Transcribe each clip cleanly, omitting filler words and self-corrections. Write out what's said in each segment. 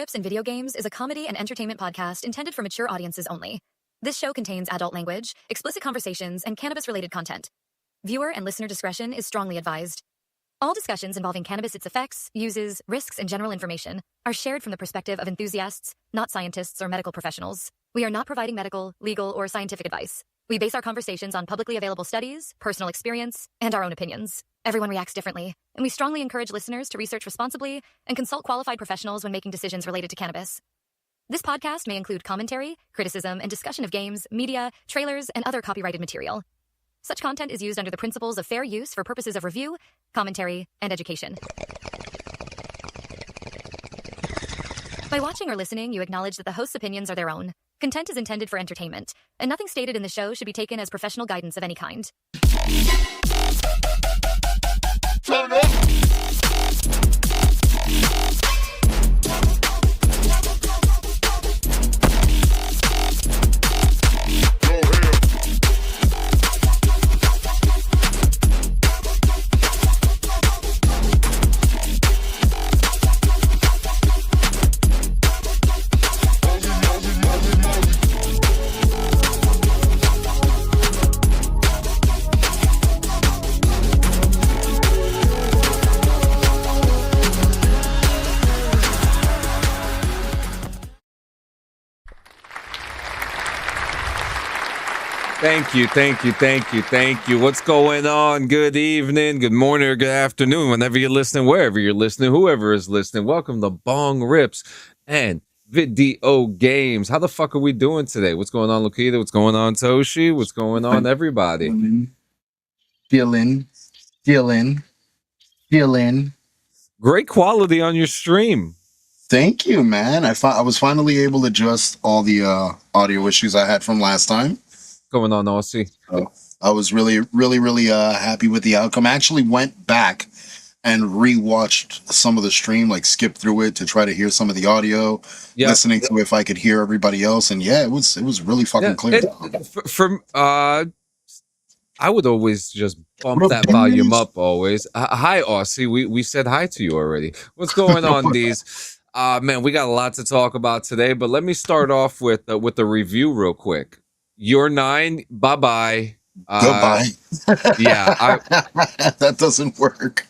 Rips and Video Games is a comedy and entertainment podcast intended for mature audiences only. This show contains adult language, explicit conversations, and cannabis-related content. Viewer and listener discretion is strongly advised. All discussions involving cannabis, its effects, uses, risks, and general information are shared from the perspective of enthusiasts, not scientists or medical professionals. We are not providing medical, legal, or scientific advice. We base our conversations on publicly available studies, personal experience, and our own opinions. Everyone reacts differently, and we strongly encourage listeners to research responsibly and consult qualified professionals when making decisions related to cannabis. This podcast may include commentary, criticism, and discussion of games, media, trailers, and other copyrighted material. Such content is used under the principles of fair use for purposes of review, commentary, and education. By watching or listening, you acknowledge that the host's opinions are their own. Content is intended for entertainment, and nothing stated in the show should be taken as professional guidance of any kind. Turn up. Thank you. What's going on? Good evening, good morning, or good afternoon, whenever you're listening, wherever you're listening, whoever is listening. Welcome to Bong Rips and Video Games. How the fuck are we doing today? What's going on, Lukita? What's going on, Toshi? What's going on, everybody? Feeling. Great quality on your stream. Thank you, man. I was finally able to adjust all the audio issues I had from last time. Going on, Aussie? I was really happy with the outcome. I actually went back and rewatched some of the stream, like skipped through it to try to hear some of the audio, listening to if I could hear everybody else, and it was really fucking clear. I would always just bump that volume up. Always. Hi, Aussie. We said hi to you already. What's going on, D's? Man, we got a lot to talk about today, but let me start off with the review real quick. You're 9. Bye-bye. Goodbye. Yeah. That doesn't work.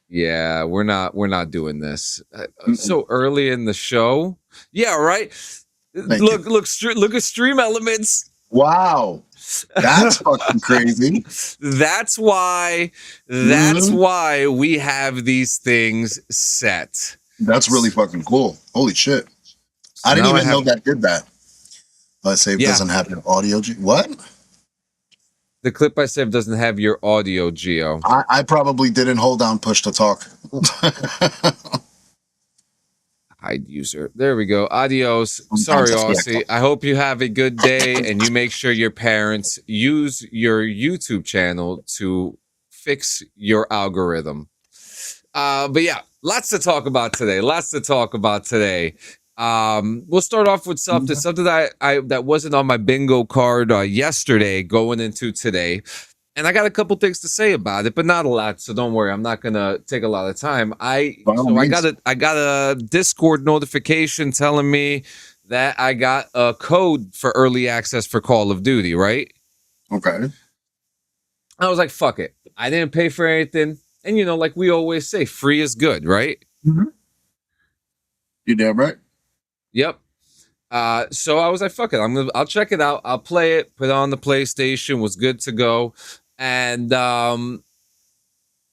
Yeah, we're not doing this. So early in the show. Yeah, right? Look at Stream Elements. Wow. That's fucking crazy. That's why we have these things set. That's really fucking cool. Holy shit. I didn't even know that did that. Let's say it doesn't have your audio. What? The clip I saved doesn't have your audio, Geo. I probably didn't hold down push to talk. Hide user. There we go. Adios. Sorry, Aussie. I hope you have a good day and you make sure your parents use your YouTube channel to fix your algorithm. But yeah, lots to talk about today. We'll start off with something that wasn't on my bingo card yesterday going into today. And I got a couple things to say about it, but not a lot, so don't worry. I'm not gonna take a lot of time. I got a Discord notification telling me that I got a code for early access for Call of Duty, right? Okay. I was like, fuck it. I didn't pay for anything. And like we always say, free is good, right? Mm-hmm. You damn right. Yep. So I was like, fuck it. I'll check it out. I'll play it, put it on the PlayStation, was good to go. And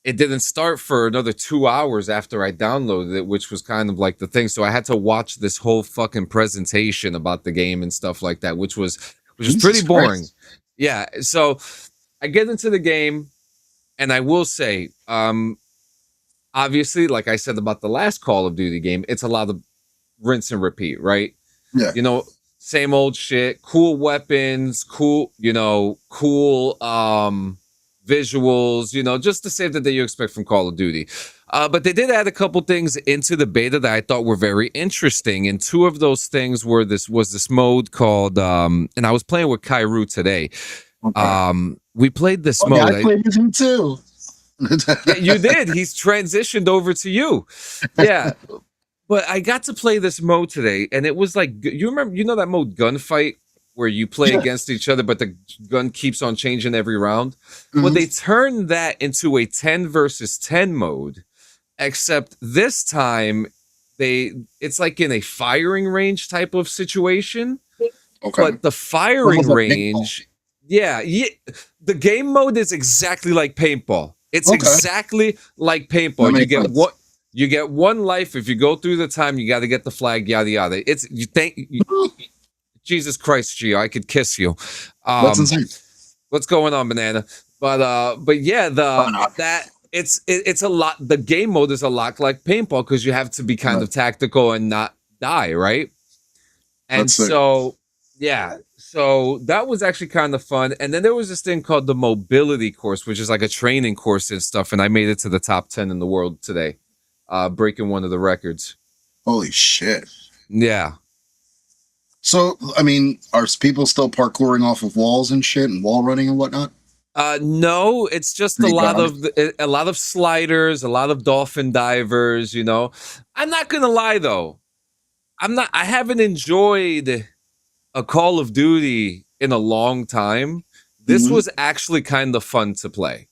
it didn't start for another 2 hours after I downloaded it, which was kind of like the thing. So I had to watch this whole fucking presentation about the game and stuff like that, which was pretty boring. Christ. Yeah. So I get into the game, and I will say, obviously, like I said about the last Call of Duty game, it's a lot of rinse and repeat, right? Yeah. Same old shit, cool weapons, cool visuals, just the same that you expect from Call of Duty. But they did add a couple things into the beta that I thought were very interesting. And two of those things was this mode called, and I was playing with Kairu today. Okay. We played this mode. I played with him too. Yeah, you did. He's transitioned over to you. Yeah. But I got to play this mode today, and it was like, you remember, you know that mode Gunfight where you play against each other, but the gun keeps on changing every round? Well, they turned that into a 10 versus 10 mode, except this time it's like in a firing range type of situation. Okay. But the firing range, the game mode is exactly like paintball. It's exactly like paintball. You get one life. If you go through the time, you got to get the flag, yada yada. Jesus Christ, Gio, I could kiss you. That's insane. What's going on, Banana? But yeah, it's a lot. The game mode is a lot like paintball because you have to be kind of tactical and not die, right? And so that was actually kind of fun. And then there was this thing called the mobility course, which is like a training course and stuff. And I made it to the top 10 in the world today, breaking one of the records. Holy shit! Yeah. So, I mean, are people still parkouring off of walls and shit and wall running and whatnot? No, it's just a lot of sliders, a lot of dolphin divers, you know. I'm not gonna lie though. I haven't enjoyed a Call of Duty in a long time. This was actually kind of fun to play.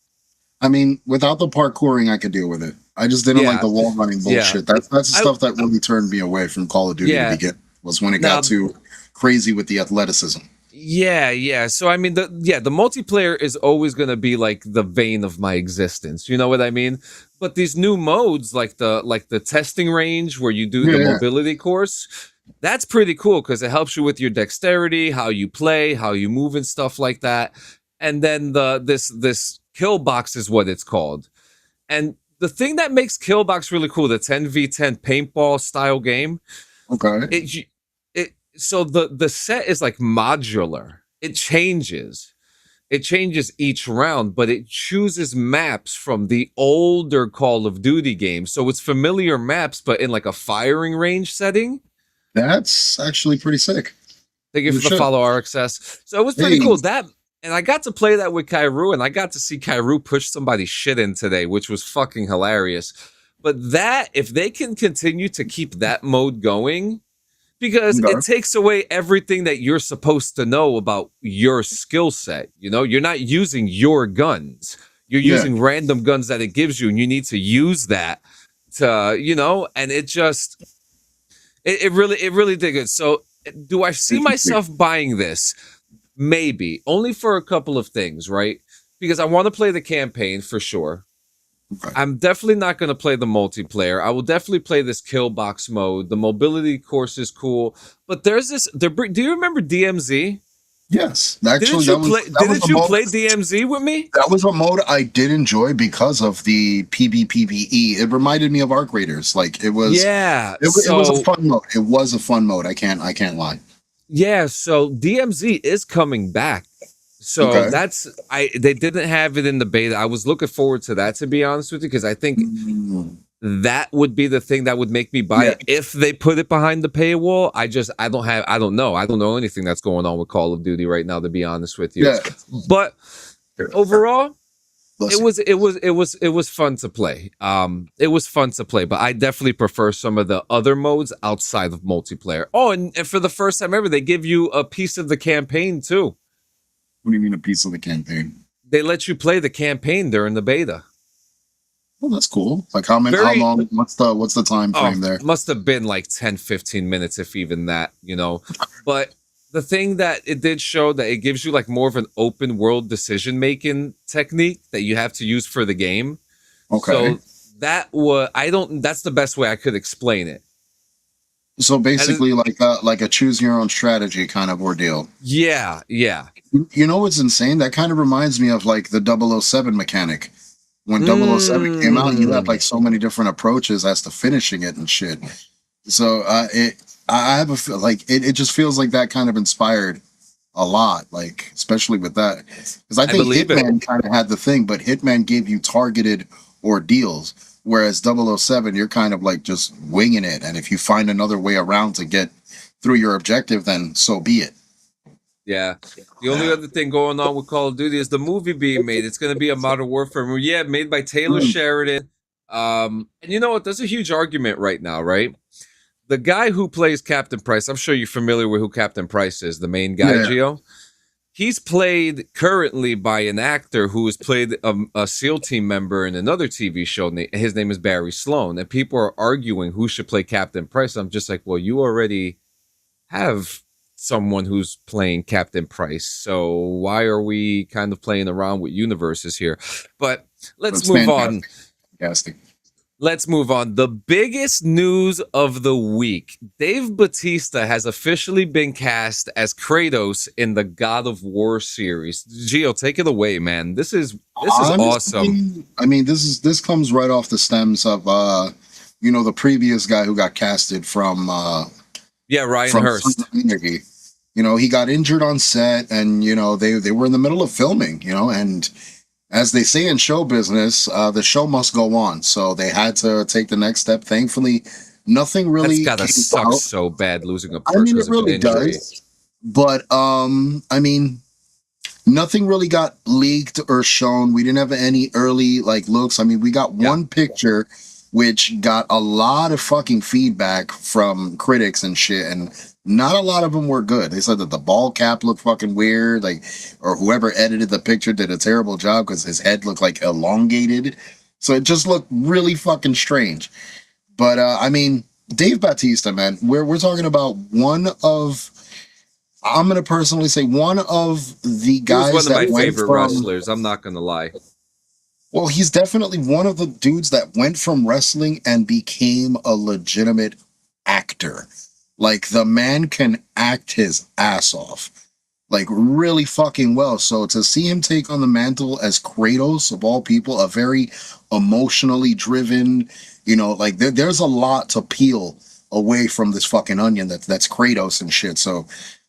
I mean, without the parkouring, I could deal with it. I just didn't like the wall running bullshit. That's the stuff that really turned me away from Call of Duty to begin. Was when it got too crazy with the athleticism. Yeah. So I mean, the multiplayer is always going to be like the vein of my existence. You know what I mean? But these new modes, like the testing range where you do the mobility course, that's pretty cool because it helps you with your dexterity, how you play, how you move, and stuff like that. And then this kill box is what it's called. And the thing that makes kill box really cool, the 10v10 paintball style game. Okay. So the set is like modular. It changes each round, but it chooses maps from the older Call of Duty games. So it's familiar maps, but in like a firing range setting. That's actually pretty sick. Thank you for the follow, RXS. So it was pretty cool. And I got to play that with Kairu, and I got to see Kairu push somebody's shit in today, which was fucking hilarious. But if they can continue to keep that mode going, because it takes away everything that you're supposed to know about your skill set. You know, you're not using your guns. You're using random guns that it gives you, and you need to use that to, you know, and it really did good. So do I see myself buying this? Maybe. Only for a couple of things, right? Because I want to play the campaign for sure. I'm definitely not going to play the multiplayer. I will definitely play this kill box mode. The mobility course is cool, but there's this. Do you remember DMZ? Yes, actually, didn't you play DMZ with me? That was a mode I did enjoy because of the PvPvE. It reminded me of Arc Raiders. Like it was. Yeah, it was a fun mode. It was a fun mode. I can't lie. Yeah, so DMZ is coming back. So they didn't have it in the beta. I was looking forward to that, to be honest with you, because I think that would be the thing that would make me buy it if they put it behind the paywall. I don't know anything that's going on with Call of Duty right now, to be honest with you. But overall, it was fun to play. It was fun to play, but I definitely prefer some of the other modes outside of multiplayer. Oh, and for the first time ever, they give you a piece of the campaign too. What do you mean a piece of the campaign? They let you play the campaign during the beta. Well, that's cool. Like how long? What's the time frame there? Must have been like 10, 15 minutes, if even that, you know. But the thing that it did show that it gives you like more of an open world decision making technique that you have to use for the game. Okay. So that's the best way I could explain it. So basically like a choose your own strategy kind of ordeal. Yeah. You know what's insane? That kind of reminds me of like the 007 mechanic. When 007 came out, you had like so many different approaches as to finishing it and shit. So I have a feel like it just feels like that kind of inspired a lot, like especially with that, because I think Hitman kind of had the thing, but Hitman gave you targeted ordeals, whereas 007 you're kind of like just winging it, and if you find another way around to get through your objective, then so be it. Yeah. The only other thing going on with Call of Duty is the movie being made. It's going to be a Modern Warfare movie. Yeah, made by Taylor Sheridan. And you know what? There's a huge argument right now, right? The guy who plays Captain Price, I'm sure you're familiar with who Captain Price is, the main guy, Yeah. Gio. He's played currently by an actor who has played a SEAL team member in another TV show. His name is Barry Sloan. And people are arguing who should play Captain Price. I'm just like, well, you already have someone who's playing Captain Price. So why are we kind of playing around with universes here? But let's move on. Fantastic. Let's move on. The biggest news of the week. Dave Bautista has officially been cast as Kratos in the God of War series. Gio, take it away, man. This is Honestly, awesome. I mean, this comes right off the stems of the previous guy who got casted from Ryan Hurst. He got injured on set, and they were in the middle of filming, and as they say in show business, the show must go on. So they had to take the next step. Thankfully, nothing really. That's gotta suck out. so bad losing a person. I mean, it really does. But I mean, nothing really got leaked or shown. We didn't have any early looks. I mean, we got one picture, which got a lot of fucking feedback from critics and shit, and not a lot of them were good. They said that the ball cap looked fucking weird, or whoever edited the picture did a terrible job because his head looked elongated. So it just looked really fucking strange. But I mean, Dave Bautista, man, we're talking about I'm gonna personally say one of the guys. He was one of my favorite wrestlers. I'm not gonna lie. Well, he's definitely one of the dudes that went from wrestling and became a legitimate actor. The man can act his ass off, really fucking well. So to see him take on the mantle as Kratos, of all people, a very emotionally driven, there's a lot to peel away from this fucking onion that's Kratos and shit. So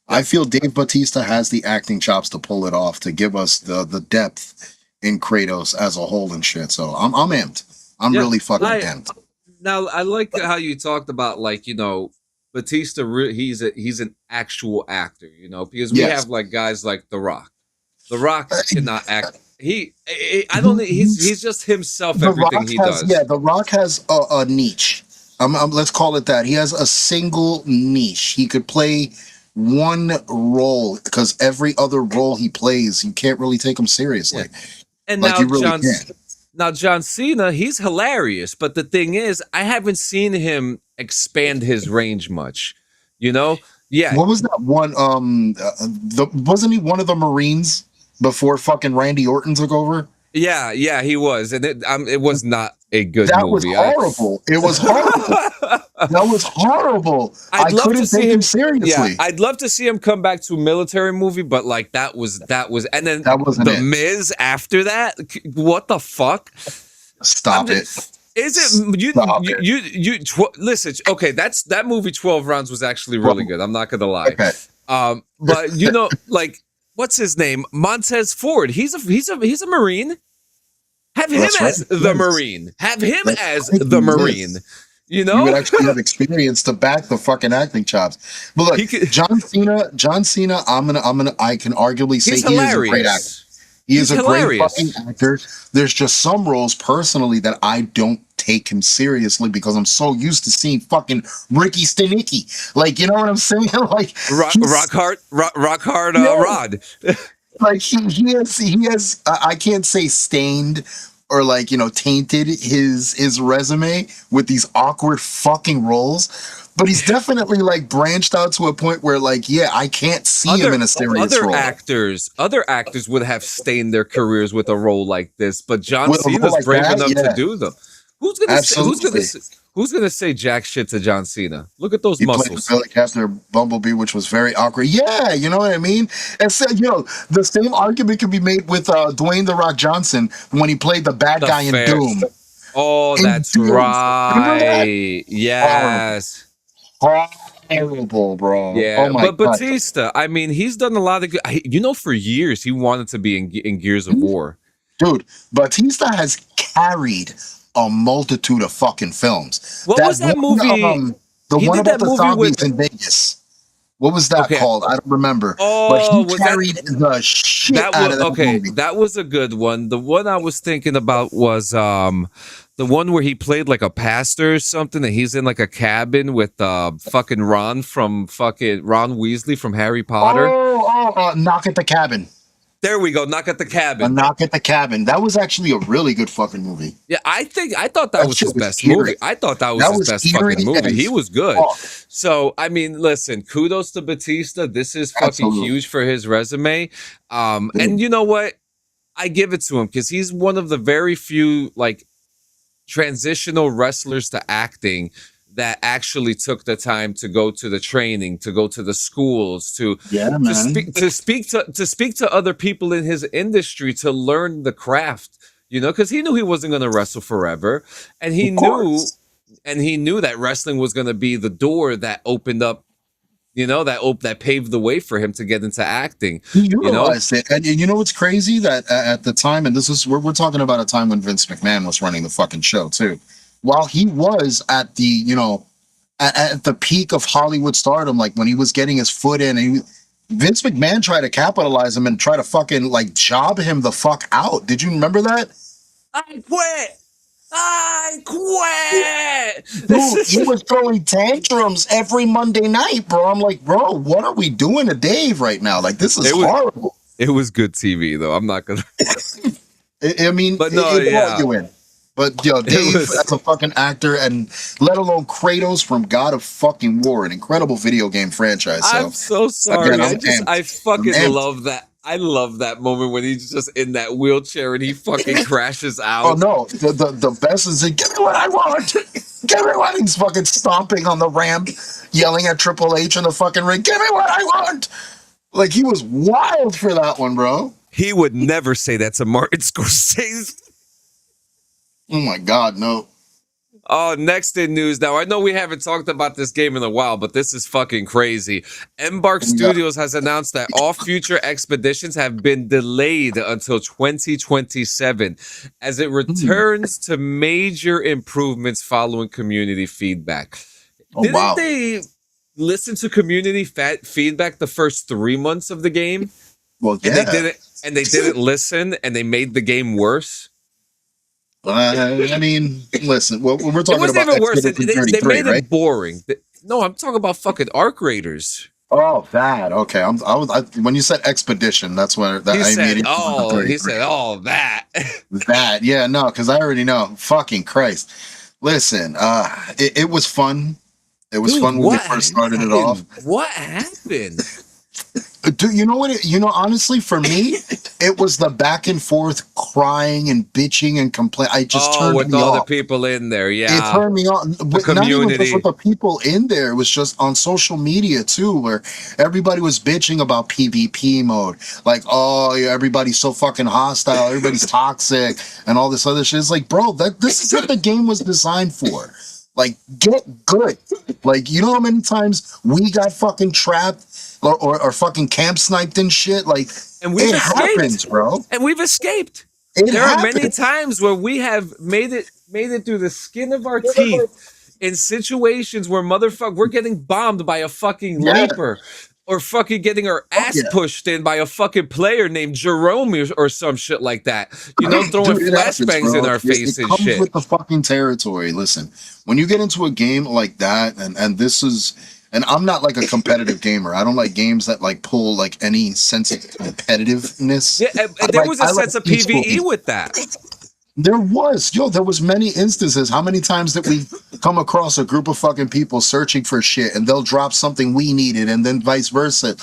I feel Dave Bautista has the acting chops to pull it off, to give us the depth in Kratos as a whole and shit. So I'm amped. I'm really fucking amped. Now, I like how you talked about, Bautista, he's an actual actor, because we have guys like The Rock. The Rock cannot act. He's just himself. Everything he does. Yeah, The Rock has a niche. Let's call it that. He has a single niche. He could play one role, because every other role he plays, you can't really take him seriously. Yeah. And now John Cena, he's hilarious, but the thing is, I haven't seen him expand his range much. Yeah. What was that one? Wasn't he one of the Marines before fucking Randy Orton took over? Yeah, he was, and it was not a good movie. Was horrible. It was horrible. That was horrible. I couldn't take him seriously. Yeah, I'd love to see him come back to a military movie, but that was, and then the Miz after that. What the fuck? Stop it. Is it you listen? Okay, that movie 12 Rounds was actually really good. I'm not gonna lie. Okay. But what's his name? Montez Ford. He's a Marine. Have him as the Marine. Have him as the Marine. You would actually have experience to back the fucking acting chops. But look, John Cena, I can arguably say he is a great actor. He is a great fucking actor. There's just some roles personally that I don't take him seriously because I'm so used to seeing fucking Ricky Stenicki. You know what I'm saying? Rock hard, Rod. He has I can't say stained or tainted his resume with these awkward fucking roles. But he's definitely branched out to a point where I can't see him in a serious role. Other actors would have stained their careers with a role like this, but John Cena's brave enough to do them. Who's gonna say jack shit to John Cena? Look at those muscles. He played Captain Bumblebee, which was very awkward. Yeah, you know what I mean? And so, the same argument can be made with Dwayne "The Rock" Johnson when he played the bad guy in Doom. Oh, that's right. Yes. Horrible, bro. Yeah, but Bautista, I mean, he's done a lot of good. For years he wanted to be in Gears of War. Dude, Bautista has carried a multitude of fucking films. What was that movie? The one about the zombies in Vegas. What was that Okay. called? I don't remember. Oh, but he was carried the shit out of that movie. That was a good one. The one I was thinking about was the one where he played like a pastor or something, and he's in like a cabin with fucking Ron Weasley from Harry Potter. Knock at the Cabin. There we go. Knock at the Cabin. Knock at the Cabin. That was actually a really good fucking movie. Yeah, I thought that was his best movie. I thought that was his best fucking movie. He was good. So, I mean, listen, kudos to Batista. This is fucking huge for his resume. And you know what? I give it to him because he's one of the very few like transitional wrestlers to acting that actually took the time to go to the training, to go to the schools, to speak to other people in his industry, to learn the craft, you know, because he knew he wasn't going to wrestle forever, and he knew that wrestling was going to be the door that opened up, you know, that paved the way for him to get into acting. He realized it, and you know what's crazy, that at the time, and this is we're talking about a time when Vince McMahon was running the fucking show too. While he was at the, you know, at the peak of Hollywood stardom, like when he was getting his foot in, Vince McMahon tried to capitalize him and try to fucking like job him the fuck out. Did you remember that? I quit. Dude, he was throwing tantrums every Monday night, bro. I'm like, bro, what are we doing to Dave right now? Like, this is horrible. It was good TV, though. I'm not gonna. I mean, but no, yeah. But yo, Dave as a fucking actor, and let alone Kratos from God of fucking War, an incredible video game franchise. So, I'm so sorry. Again, I fucking love that. I love that moment when he's just in that wheelchair and he fucking crashes out. Oh no, the best is give me what I want. Give me what he's fucking stomping on the ramp, yelling at Triple H in the fucking ring. Give me what I want. Like, he was wild for that one, bro. He would never say that to Martin Scorsese. Oh my God, no. Oh, next in news. Now, I know we haven't talked about this game in a while, but this is fucking crazy. Embark Studios has announced that all future expeditions have been delayed until 2027 as it returns to major improvements following community feedback. Didn't they listen to community feedback the first 3 months of the game? Well, yeah. And they didn't listen, and they made the game worse? I mean, listen. Well, we're talking about even worse. They made right? it boring. No, I'm talking about fucking arc raiders. Oh, that okay. When you said expedition, that's when that he said. Oh, that. That, yeah, no, because I already know. Fucking Christ! Listen, it was fun. It was fun when we first started it off. What happened? Dude, you know what? Honestly, for me, it was the back and forth crying and bitching and complain. I just turned me off. With all the people in there, yeah. It turned me on. The community. Not even just with the people in there. It was just on social media, too, where everybody was bitching about PvP mode. Like, oh, yeah, everybody's so fucking hostile. Everybody's toxic and all this other shit. It's like, bro, this is what the game was designed for. Like, get good. Like, you know how many times we got fucking trapped or fucking camp sniped and shit? Like, and it happens, bro. And we've escaped. There are many times where we have made it through the skin of our teeth in situations where we're getting bombed by a fucking leaper. Or fucking getting our ass pushed in by a fucking player named Jerome or some shit like that. You know, throwing flashbangs in our face and shit. It comes with the fucking territory. Listen, when you get into a game like that, and this is, and I'm not like a competitive gamer. I don't like games that like pull like any sense of competitiveness. Yeah, there was a sense of PvE with that. There was many instances. How many times did we come across a group of fucking people searching for shit and they'll drop something we needed and then vice versa?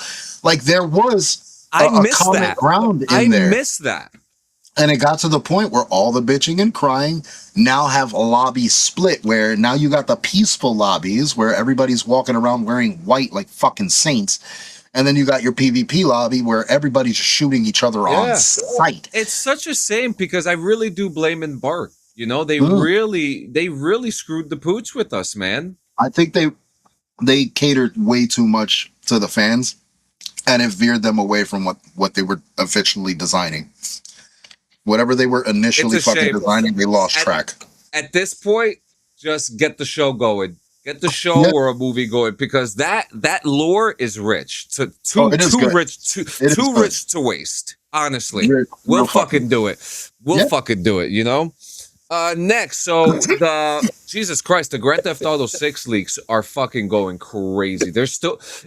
Like, there was a common ground in there. I miss that. And it got to the point where all the bitching and crying now have a lobby split, where now you got the peaceful lobbies where everybody's walking around wearing white like fucking saints. And then you got your PvP lobby where everybody's just shooting each other on sight. It's such a shame because I really do blame Embark. You know, they really screwed the pooch with us, man. I think they catered way too much to the fans, and it veered them away from what they were officially designing. Whatever they were initially fucking designing, they lost track. At this point, just get the show going. Get the show or a movie going, because that lore is rich. Too rich to waste. Honestly, we'll fucking do it. We'll fucking do it. You know. Next, so Jesus Christ, the Grand Theft Auto 6 leaks are fucking going crazy.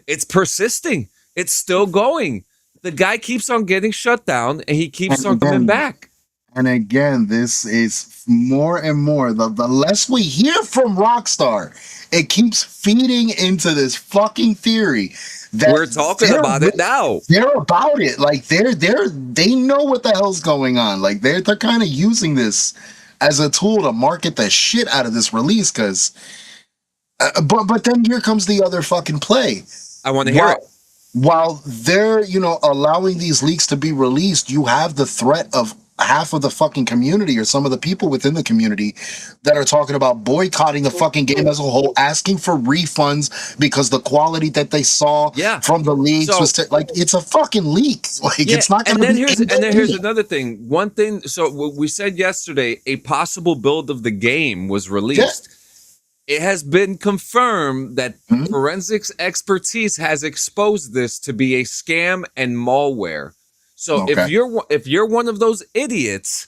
It's persisting. It's still going. The guy keeps on getting shut down, and he keeps on coming back. And again, this is more and more. The less we hear from Rockstar, it keeps feeding into this fucking theory that we're talking about it now. They're about it. Like they know what the hell's going on. Like they're kind of using this as a tool to market the shit out of this release. Because, but then here comes the other fucking play. I want to hear it. While they're allowing these leaks to be released, you have the threat of half of the fucking community or some of the people within the community that are talking about boycotting the fucking game as a whole, asking for refunds because the quality that they saw from the leaks was like, it's a fucking leak. Like it's not going to be. And then here's another thing. One thing. So we said yesterday, a possible build of the game was released. It has been confirmed that forensics expertise has exposed this to be a scam and malware. So if you're one of those idiots,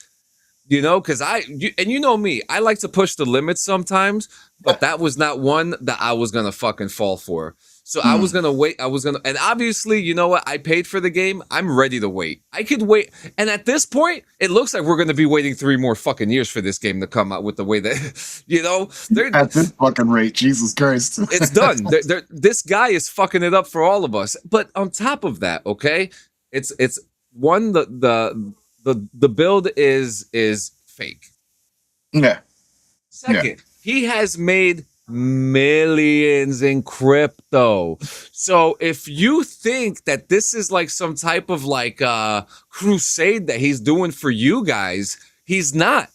because you know me, I like to push the limits sometimes, but that was not one that I was gonna fucking fall for. So I was gonna wait. And obviously, you know what? I paid for the game. I'm ready to wait. I could wait. And at this point, it looks like we're gonna be waiting 3 more fucking years for this game to come out with the way that, at this fucking rate, Jesus Christ, it's done. This guy is fucking it up for all of us. But on top of that, okay, it's one, the build is fake. Yeah. Second, he has made millions in crypto. So if you think that this is like some type of like crusade that he's doing for you guys, he's not.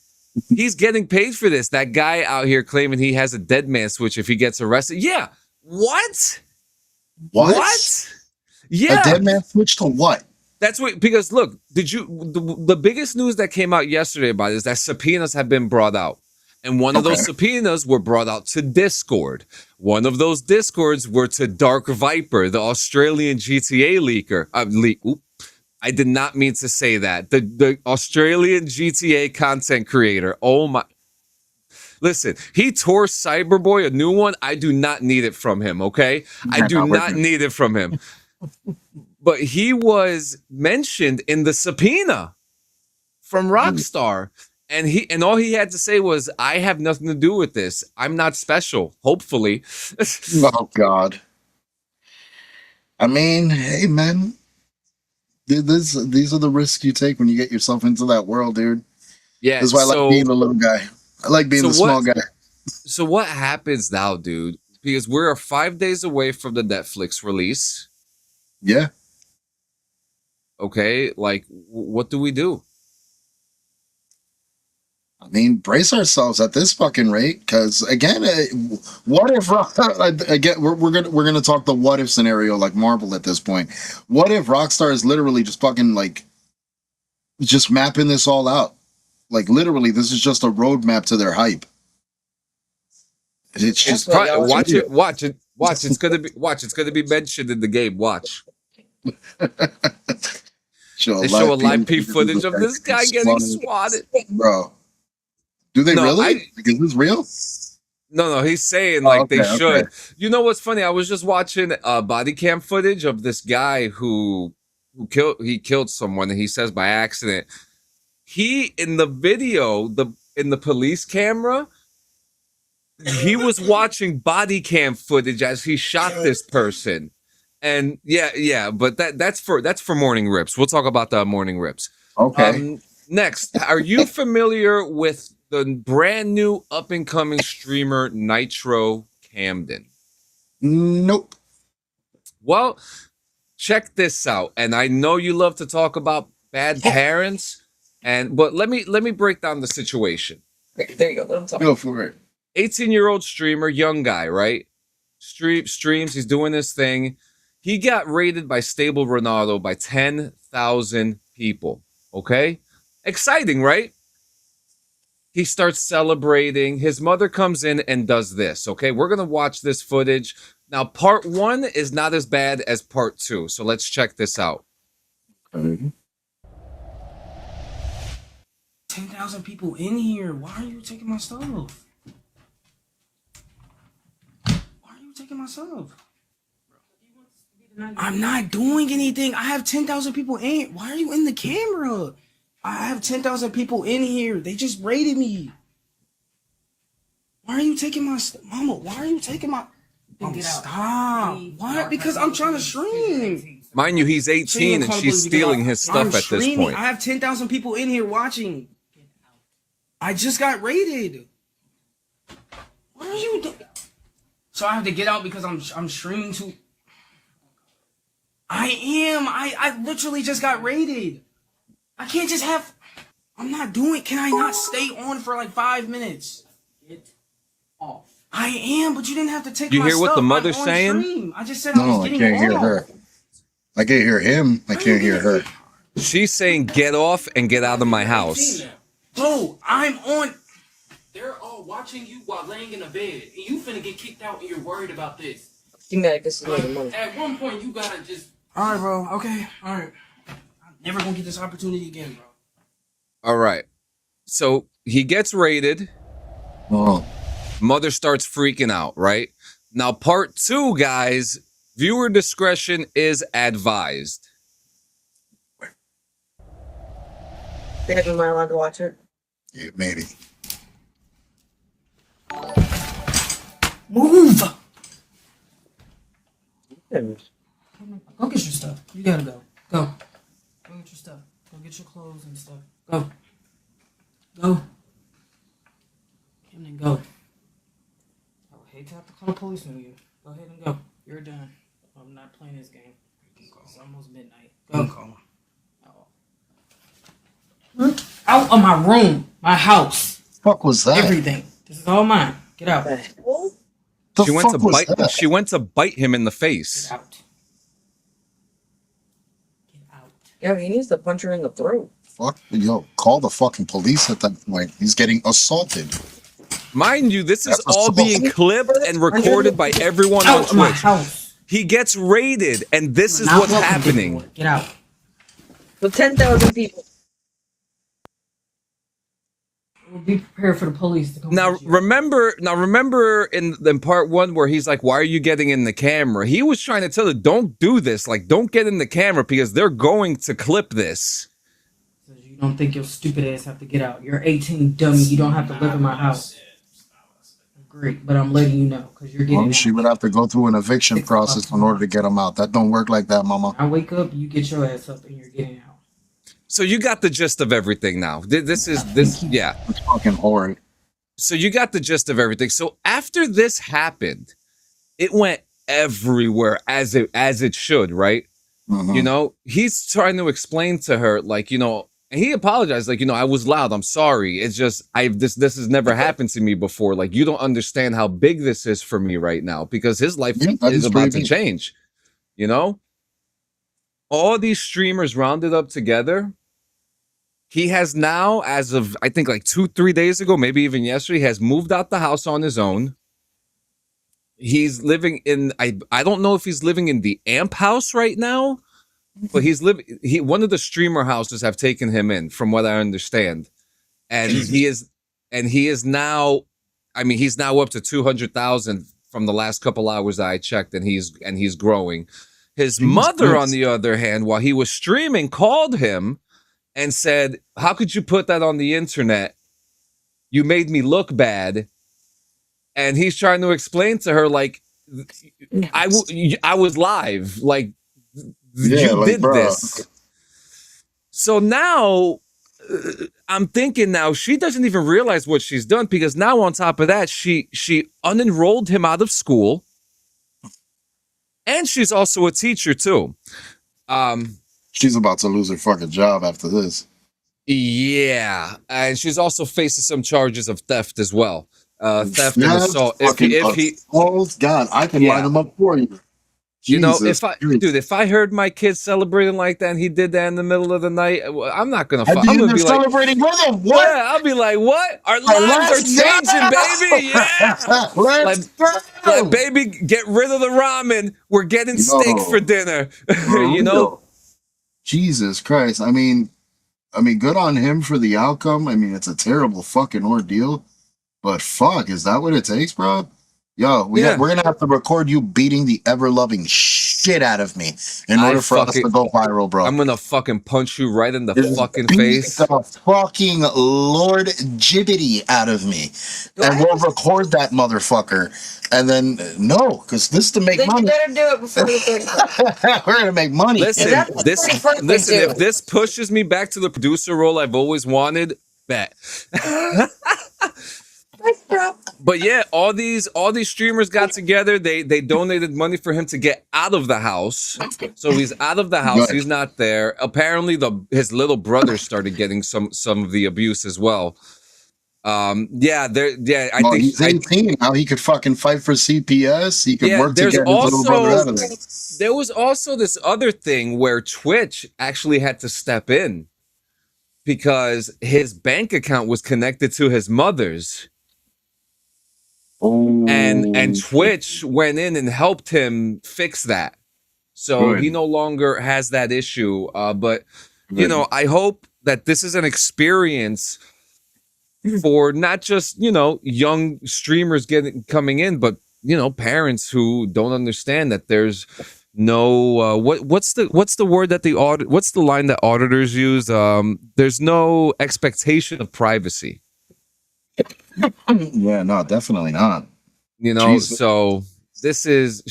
He's getting paid for this. That guy out here claiming he has a dead man switch if he gets arrested. Yeah. What? Yeah. A dead man switch to what? That's what, because look, the biggest news that came out yesterday about it is that subpoenas have been brought out. And one of those subpoenas were brought out to Discord. One of those Discords were to Dark Viper, the Australian GTA leaker. I did not mean to say that. The Australian GTA content creator. Oh my. Listen, he tore Cyberboy a new one. I do not need it from him, okay? I do not need it from him. But he was mentioned in the subpoena from Rockstar. And all he had to say was, I have nothing to do with this. I'm not special, hopefully. Oh, God. I mean, hey, man. These are the risks you take when you get yourself into that world, dude. Yeah. That's why I like being the little guy. I like being the small guy. So what happens now, dude? Because we're 5 days away from the Netflix release. Yeah. Okay, like, what do we do? I mean, brace ourselves at this fucking rate, because again, what if again we're gonna talk the what if scenario like Marvel at this point. What if Rockstar is literally just fucking like just mapping this all out? Like literally, this is just a roadmap to their hype. It's just watch it. It's gonna be mentioned in the game. Watch. They show a live P footage of this guy getting swatted, bro. Do they really? Is this real? No, he's saying like they should. You know what's funny? I was just watching body cam footage of this guy who killed someone, and he says by accident. He in the video, in the police camera, he was watching body cam footage as he shot this person. And yeah, but that's for morning rips. We'll talk about the morning rips. Okay. Next, are you familiar with the brand new up and coming streamer Nitro Camden? Nope. Well, check this out. And I know you love to talk about bad parents, but let me break down the situation. There you go. Let him talk. Go for it. 18-year-old streamer, young guy, right? Streams, he's doing this thing. He got rated by Stable Ronaldo by 10,000 people. Okay? Exciting, right? He starts celebrating. His mother comes in and does this. Okay, we're gonna watch this footage now. Part 1 is not as bad as part 2, so let's check this out. 10,000 people in here. Why are you taking my stuff? Why are you taking my stuff? I'm not doing anything. I have 10,000 people in. Why are you in the camera? I have 10,000 people in here. They just raided me. Why are you taking my stuff? Mama, why are you taking my... Oh, stop. Why? Because I'm trying to stream. Mind you, he's 18 and she's stealing his stuff at this point. I have 10,000 people in here watching. I just got raided. What are you doing? So I have to get out because I'm streaming to... I literally just got raided. I can't just have... I'm not doing... Can I not stay on for like 5 minutes? Get off. I am, but you didn't have to take my stuff. You hear what the mother's saying? Stream. I just said I was getting I can't off. hear her. I can't hear him. I can't hear her. She's saying, get off and get out of my house. Bro, I'm on... They're all watching you while laying in a bed, and you finna get kicked out and you're worried about this. At one point, you gotta just... Alright, bro. Okay. Alright. I'm never gonna get this opportunity again, bro. Alright. So, he gets raided. Oh. Mother starts freaking out, right? Now, part 2, guys, viewer discretion is advised. Am I allowed to watch it? Yeah, maybe. Move! Yeah. Go get your stuff. You gotta go. Go. Go get your stuff. Go get your clothes and stuff. Go. Go. Camden, go. I would hate to have to call the police on you. Go ahead and go. You're done. I'm not playing this game. It's almost midnight. Go. Out of my room. My house. Fuck was that? Everything. This is all mine. Get out. She went to bite him in the face. Get out. Get out. Yeah, he needs to punch her in the throat. Fuck, yo, call the fucking police at that point. He's getting assaulted. Mind you, this is That's all being clipped and recorded by everyone on Out of my Twitch. house. He gets raided, and this is Not what's welcome happening. anymore. Get out. With 10,000 people. We'll be prepared for the police to come. Now get you. remember in part 1 where he's like, why are you getting in the camera? He was trying to tell her, don't do this. Like, don't get in the camera because they're going to clip this. So you don't think your stupid ass have to get out. You're 18, dummy. You don't have to live in my house. Great, but I'm letting you know because you're getting out. She would have to go through an eviction process in order to get him out. That don't work like that, mama. I wake up, you get your ass up, and you're getting out. So you got the gist of everything now. Yeah. It's fucking horrid. So you got the gist of everything. So after this happened, it went everywhere as it should, right? Mhm. You know, he's trying to explain to her, like, you know, and he apologized, like, you know, I was loud. I'm sorry. It's just this has never happened to me before. Like, you don't understand how big this is for me right now because his life is about to change. You know, all these streamers rounded up together. He has now, as of, I think like 2-3 days ago, maybe even yesterday, has moved out the house on his own. He's living in, I don't know if he's living in the Amp house right now, but one of the streamer houses have taken him in, from what I understand. And he is now, I mean, he's now up to 200,000 from the last couple hours that I checked, and he's growing. His mother, on the other hand, while he was streaming, called him and said, how could you put that on the internet? You made me look bad. And he's trying to explain to her, like, I was live. Like, you did this. So now, I'm thinking now, she doesn't even realize what she's done, because now on top of that, she unenrolled him out of school. And she's also a teacher, too. She's about to lose her fucking job after this. Yeah, and she's also facing some charges of theft as well. Theft and assault. If he oh God, I can line them up for you. You know, Jesus. if I heard my kid celebrating like that and he did that in the middle of the night, I'm not gonna. I'm gonna be celebrating with him. What? Yeah, I'll be like, what? Our lives are changing, baby. Yeah, let's go. Like, baby, get rid of the ramen. We're getting steak for dinner. You know. Jesus Christ. I mean, good on him for the outcome. I mean, it's a terrible fucking ordeal, but fuck, is that what it takes, bro? Yo, we're gonna have to record you beating the ever-loving shit out of me in order for us to go viral, bro. I'm gonna fucking punch you right in the fucking face. The fucking Lord Jibbity out of me, and we'll record that motherfucker. And then because this is to make money. You better do it before the we're gonna make money. Listen, if this pushes me back to the producer role I've always wanted, bet. But yeah, all these streamers got together. They donated money for him to get out of the house. So he's out of the house. He's not there. Apparently, his little brother started getting some of the abuse as well. I think he's 18 now. He could fucking fight for CPS. He could work to get his little brother out of there. There was also this other thing where Twitch actually had to step in because his bank account was connected to his mother's. Oh. And Twitch went in and helped him fix that. So he no longer has that issue. But, you know, I hope that this is an experience for not just, you know, young streamers coming in, but, you know, parents who don't understand that there's no what's the word that what's the line that auditors use? There's no expectation of privacy. Yeah, no, definitely not. You know, so this is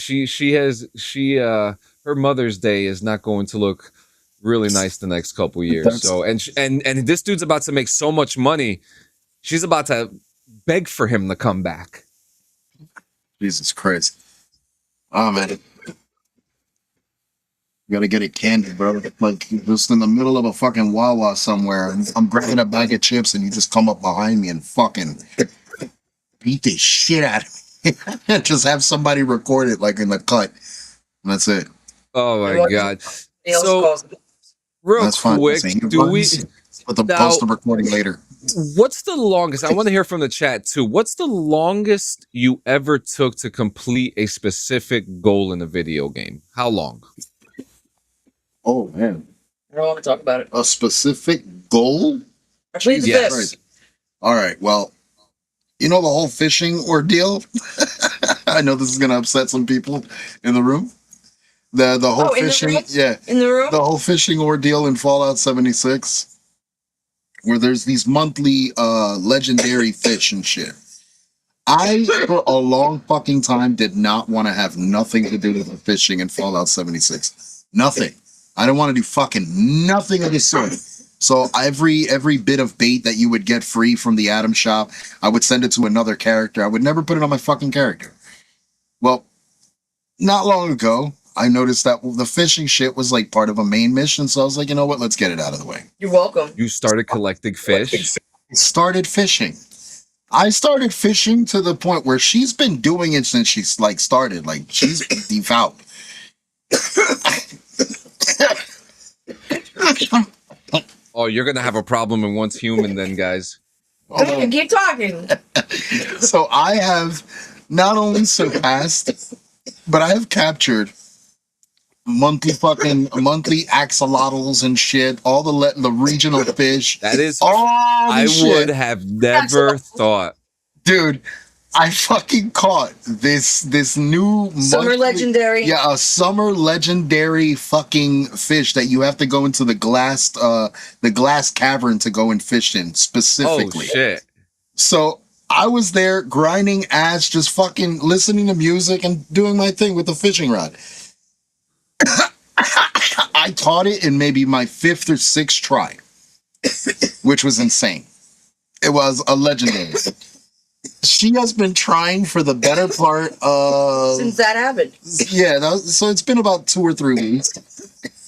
her Mother's Day is not going to look really nice the next couple years. So and this dude's about to make so much money, she's about to beg for him to come back. Jesus Christ. Oh man. You gotta get it candy, bro. Like just in the middle of a fucking Wawa somewhere, and I'm grabbing a bag of chips, and you just come up behind me and fucking beat the shit out of me. Just have somebody record it like in the cut. And that's it. Oh my god! So real quick, do we put the post the recording later? What's the longest? I want to hear from the chat too. What's the longest you ever took to complete a specific goal in a video game? How long? Oh man, I don't want to talk about it. A specific goal? Yes. Right. All right. Well, you know the whole fishing ordeal. I know this is gonna upset some people in the room. The whole fishing, in the room, the whole fishing ordeal in Fallout 76, where there's these monthly legendary fish and shit. I, for a long fucking time, did not want to have nothing to do with the fishing in Fallout 76. Nothing. I don't want to do fucking nothing of the sort. So every bit of bait that you would get free from the Atom shop, I would send it to another character. I would never put it on my fucking character. Well, not long ago, I noticed that the fishing shit was like part of a main mission. So I was like, you know what? Let's get it out of the way. You're welcome. You started collecting fish? Started fishing. I started fishing to the point where she's been doing it since she's like started. Like she's devout. Oh, you're gonna have a problem in Once Human then, guys. Keep talking. So I have not only surpassed, but I have captured monthly axolotls and shit, all the regional fish. That is, I would have never thought, dude. I fucking caught this new summer legendary. Yeah, a summer legendary fucking fish that you have to go into the glass cavern to go and fish in specifically. Oh shit. So I was there grinding ass, just fucking listening to music and doing my thing with the fishing rod. I caught it in maybe my 5th or 6th try, which was insane. It was a legendary. She has been trying for the better part of... Since that happened. Yeah, so it's been about 2 or 3 weeks.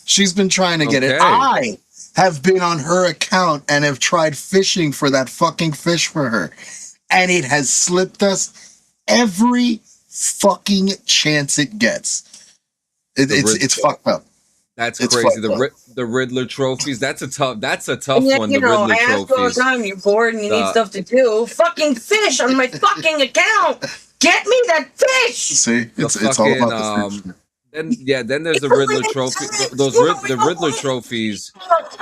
She's been trying to get it. I have been on her account and have tried fishing for that fucking fish for her. And it has slipped us every fucking chance it gets. It's fucked up. That's It's crazy. fucked The Riddler trophies. That's a tough And yet, one. you The know, Riddler I ask all the trophies. time, you're bored and you need stuff to do. Fucking fish on my fucking account. Get me that fish. See, it's all about the fish. Then there's the Riddler trophy. The Riddler trophies.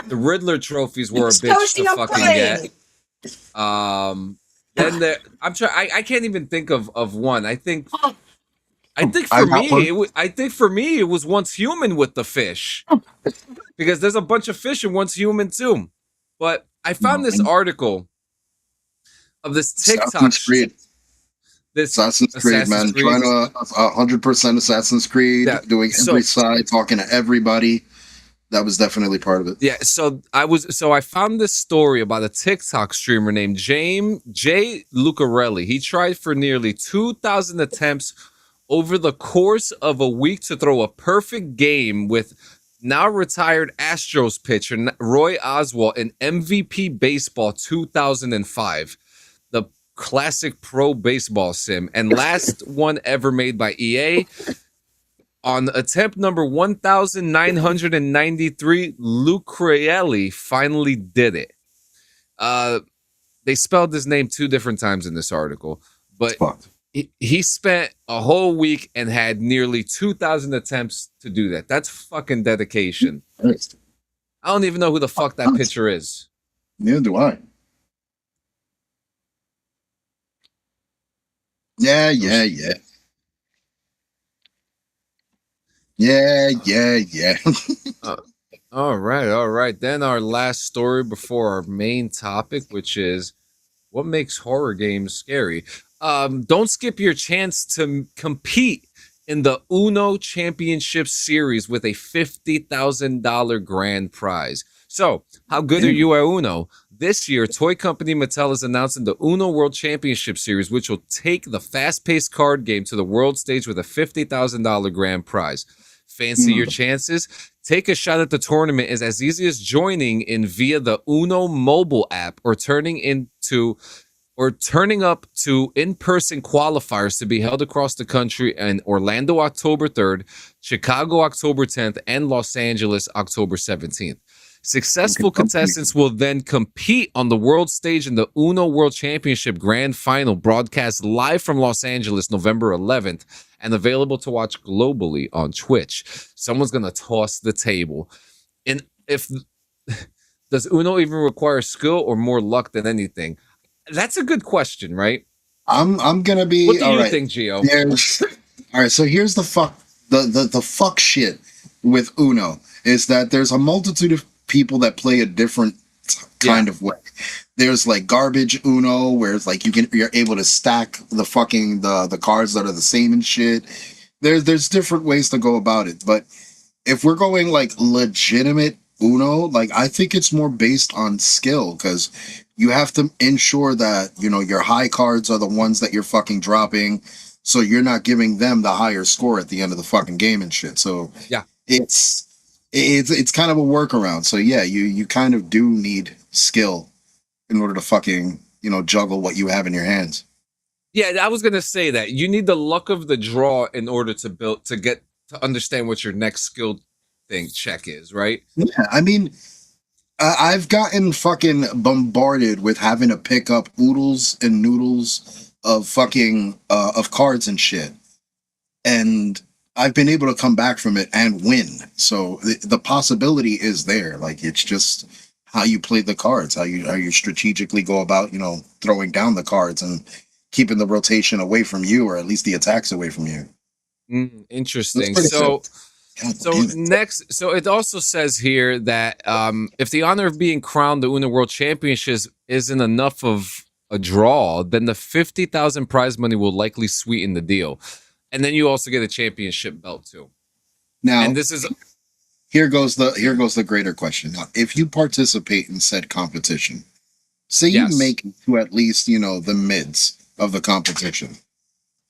The Riddler trophies were a bitch to fucking get. Then there, I'm sure I can't even think of one. I think for me it was Once Human with the fish, because there's a bunch of fish in Once Human too. But I found this article of this TikTok. Assassin's Creed, man. Trying to 100% Assassin's Creed, doing every side, talking to everybody. That was definitely part of it. Yeah, so I found this story about a TikTok streamer named Jay Lucarelli. He tried for nearly 2,000 attempts over the course of a week to throw a perfect game with now retired Astros pitcher Roy Oswalt in MVP Baseball 2005. The classic pro baseball sim and last one ever made by EA. On attempt number 1993, Lucarelli finally did it. They spelled his name 2 different times in this article, but he spent a whole week and had nearly 2,000 attempts to do that. That's fucking dedication. I don't even know who the fuck that pitcher is. Neither do I. Yeah. All right. Then our last story before our main topic, which is what makes horror games scary. Don't skip your chance to compete in the Uno Championship Series with a $50,000 grand prize. So, how good are you at Uno? This year, toy company Mattel is announcing the Uno World Championship Series, which will take the fast-paced card game to the world stage with a $50,000 grand prize. Fancy your chances? Take a shot at the tournament is as easy as joining in via the Uno mobile app or turning up to in-person qualifiers to be held across the country in Orlando October 3rd, Chicago October 10th, and Los Angeles October 17th. Successful contestants will then compete on the world stage in the Uno World Championship Grand Final, broadcast live from Los Angeles November 11th and available to watch globally on Twitch. Someone's going to toss the table. And does Uno even require skill or more luck than anything? That's a good question, right? I'm going to be... What do you think, Gio? All right, so here's the fuck shit with Uno is that there's a multitude of people that play a different kind of way. There's like garbage Uno, where it's like you're able to stack the cards that are the same and shit. There's different ways to go about it, but if we're going like legitimate Uno, like I think it's more based on skill, because you have to ensure that your high cards are the ones that you're fucking dropping, so you're not giving them the higher score at the end of the fucking game and shit. So yeah, it's kind of a workaround. So yeah, you kind of do need skill in order to fucking, juggle what you have in your hands. Yeah, I was gonna say that you need the luck of the draw in order to get to understand what your next skill check is, right? Yeah, I mean, I've gotten fucking bombarded with having to pick up oodles and noodles of fucking of cards and shit, and I've been able to come back from it and win. So the possibility is there. Like, it's just how you play the cards, how you strategically go about, throwing down the cards and keeping the rotation away from you, or at least the attacks away from you. Interesting. So it also says here that if the honor of being crowned the Uno World Championships isn't enough of a draw, then the 50,000 prize money will likely sweeten the deal. And then you also get a championship belt too. Now, and this is here goes the greater question. Now, if you participate in said competition, say you make it to at least the mids of the competition,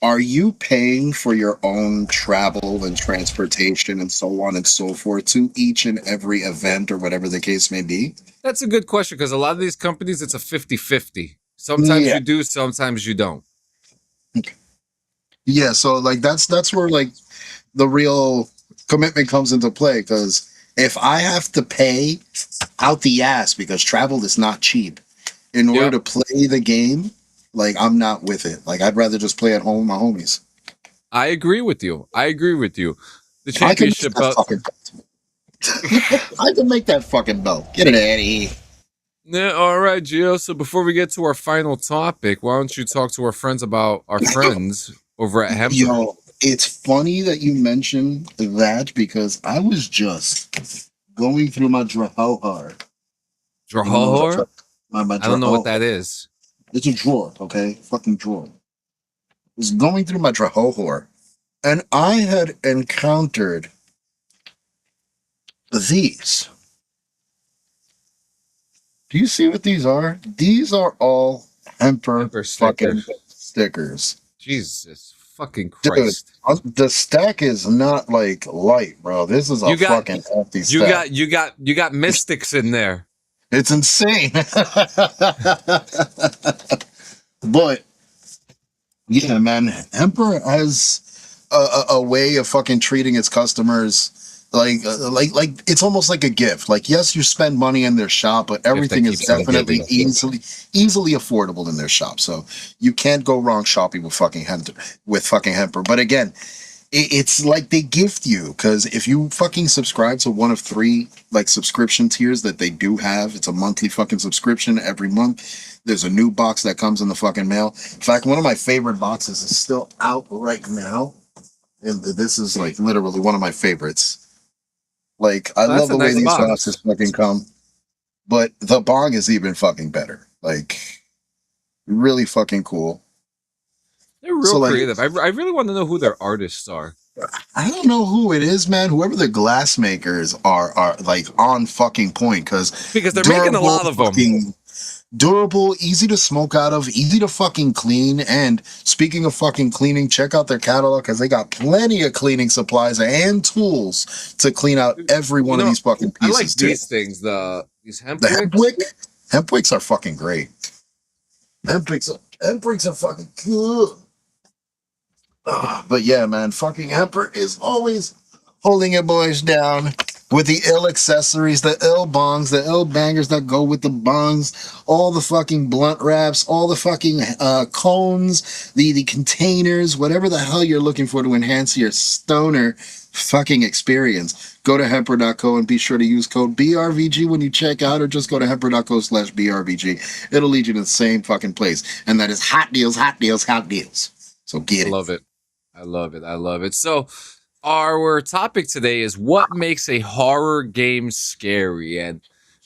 are you paying for your own travel and transportation and so on and so forth to each and every event or whatever the case may be? That's a good question, because a lot of these companies, it's a 50-50. Sometimes you do, sometimes you don't. Okay. Yeah, so like that's where like the real commitment comes into play, because if I have to pay out the ass, because travel is not cheap, in order to play the game, like, I'm not with it. Like, I'd rather just play at home with my homies. I agree with you. The championship belt. I can make that fucking belt. Get it out of here. Yeah, all right, Gio. So before we get to our final topic, why don't you talk to our friends about our friends over at Hemper? Yo, it's funny that you mentioned that, because I was just going through my drawer. Drawer? My I don't know what that is. It's a drawer, okay? Fucking drawer. I was going through my drawer, and I had encountered these. Do you see what these are? These are all Hemper fucking stickers. Jesus fucking Christ. Dude, the stack is not like light, bro. This is a fucking hefty stack. You got mystics in there. It's insane. But yeah, man, Hemper has a way of fucking treating its customers like it's almost like a gift. Like, yes, you spend money in their shop, but everything is definitely easily affordable in their shop. So you can't go wrong shopping with fucking Hemper. But again, it's like they gift you, because if you fucking subscribe to one of 3 like subscription tiers that they do have, it's a monthly fucking subscription. Every month there's a new box that comes in the fucking mail. In fact, one of my favorite boxes is still out right now, and this is like literally one of my favorites. Like, I love the way these boxes fucking come, but the Bong is even fucking better. Like, really fucking cool. They're real creative. I really want to know who their artists are. I don't know who it is, man. Whoever the glass makers are like on fucking point, because they're making a lot of them. Durable, easy to smoke out of, easy to fucking clean. And speaking of fucking cleaning, check out their catalog, because they got plenty of cleaning supplies and tools to clean out every one of these fucking pieces. I like these things. These hemp hemp wicks are fucking great. Hemp wicks are fucking cool. But yeah, man, fucking Hemper is always holding your boys down with the ill accessories, the ill bongs, the ill bangers that go with the bongs, all the fucking blunt wraps, all the fucking cones, the containers, whatever the hell you're looking for to enhance your stoner fucking experience. Go to hemper.co and be sure to use code BRVG when you check out, or just go to hemper.co/BRVG. It'll lead you to the same fucking place. And that is hot deals, hot deals, hot deals. So get it. I love it. So our topic today is what makes a horror game scary. And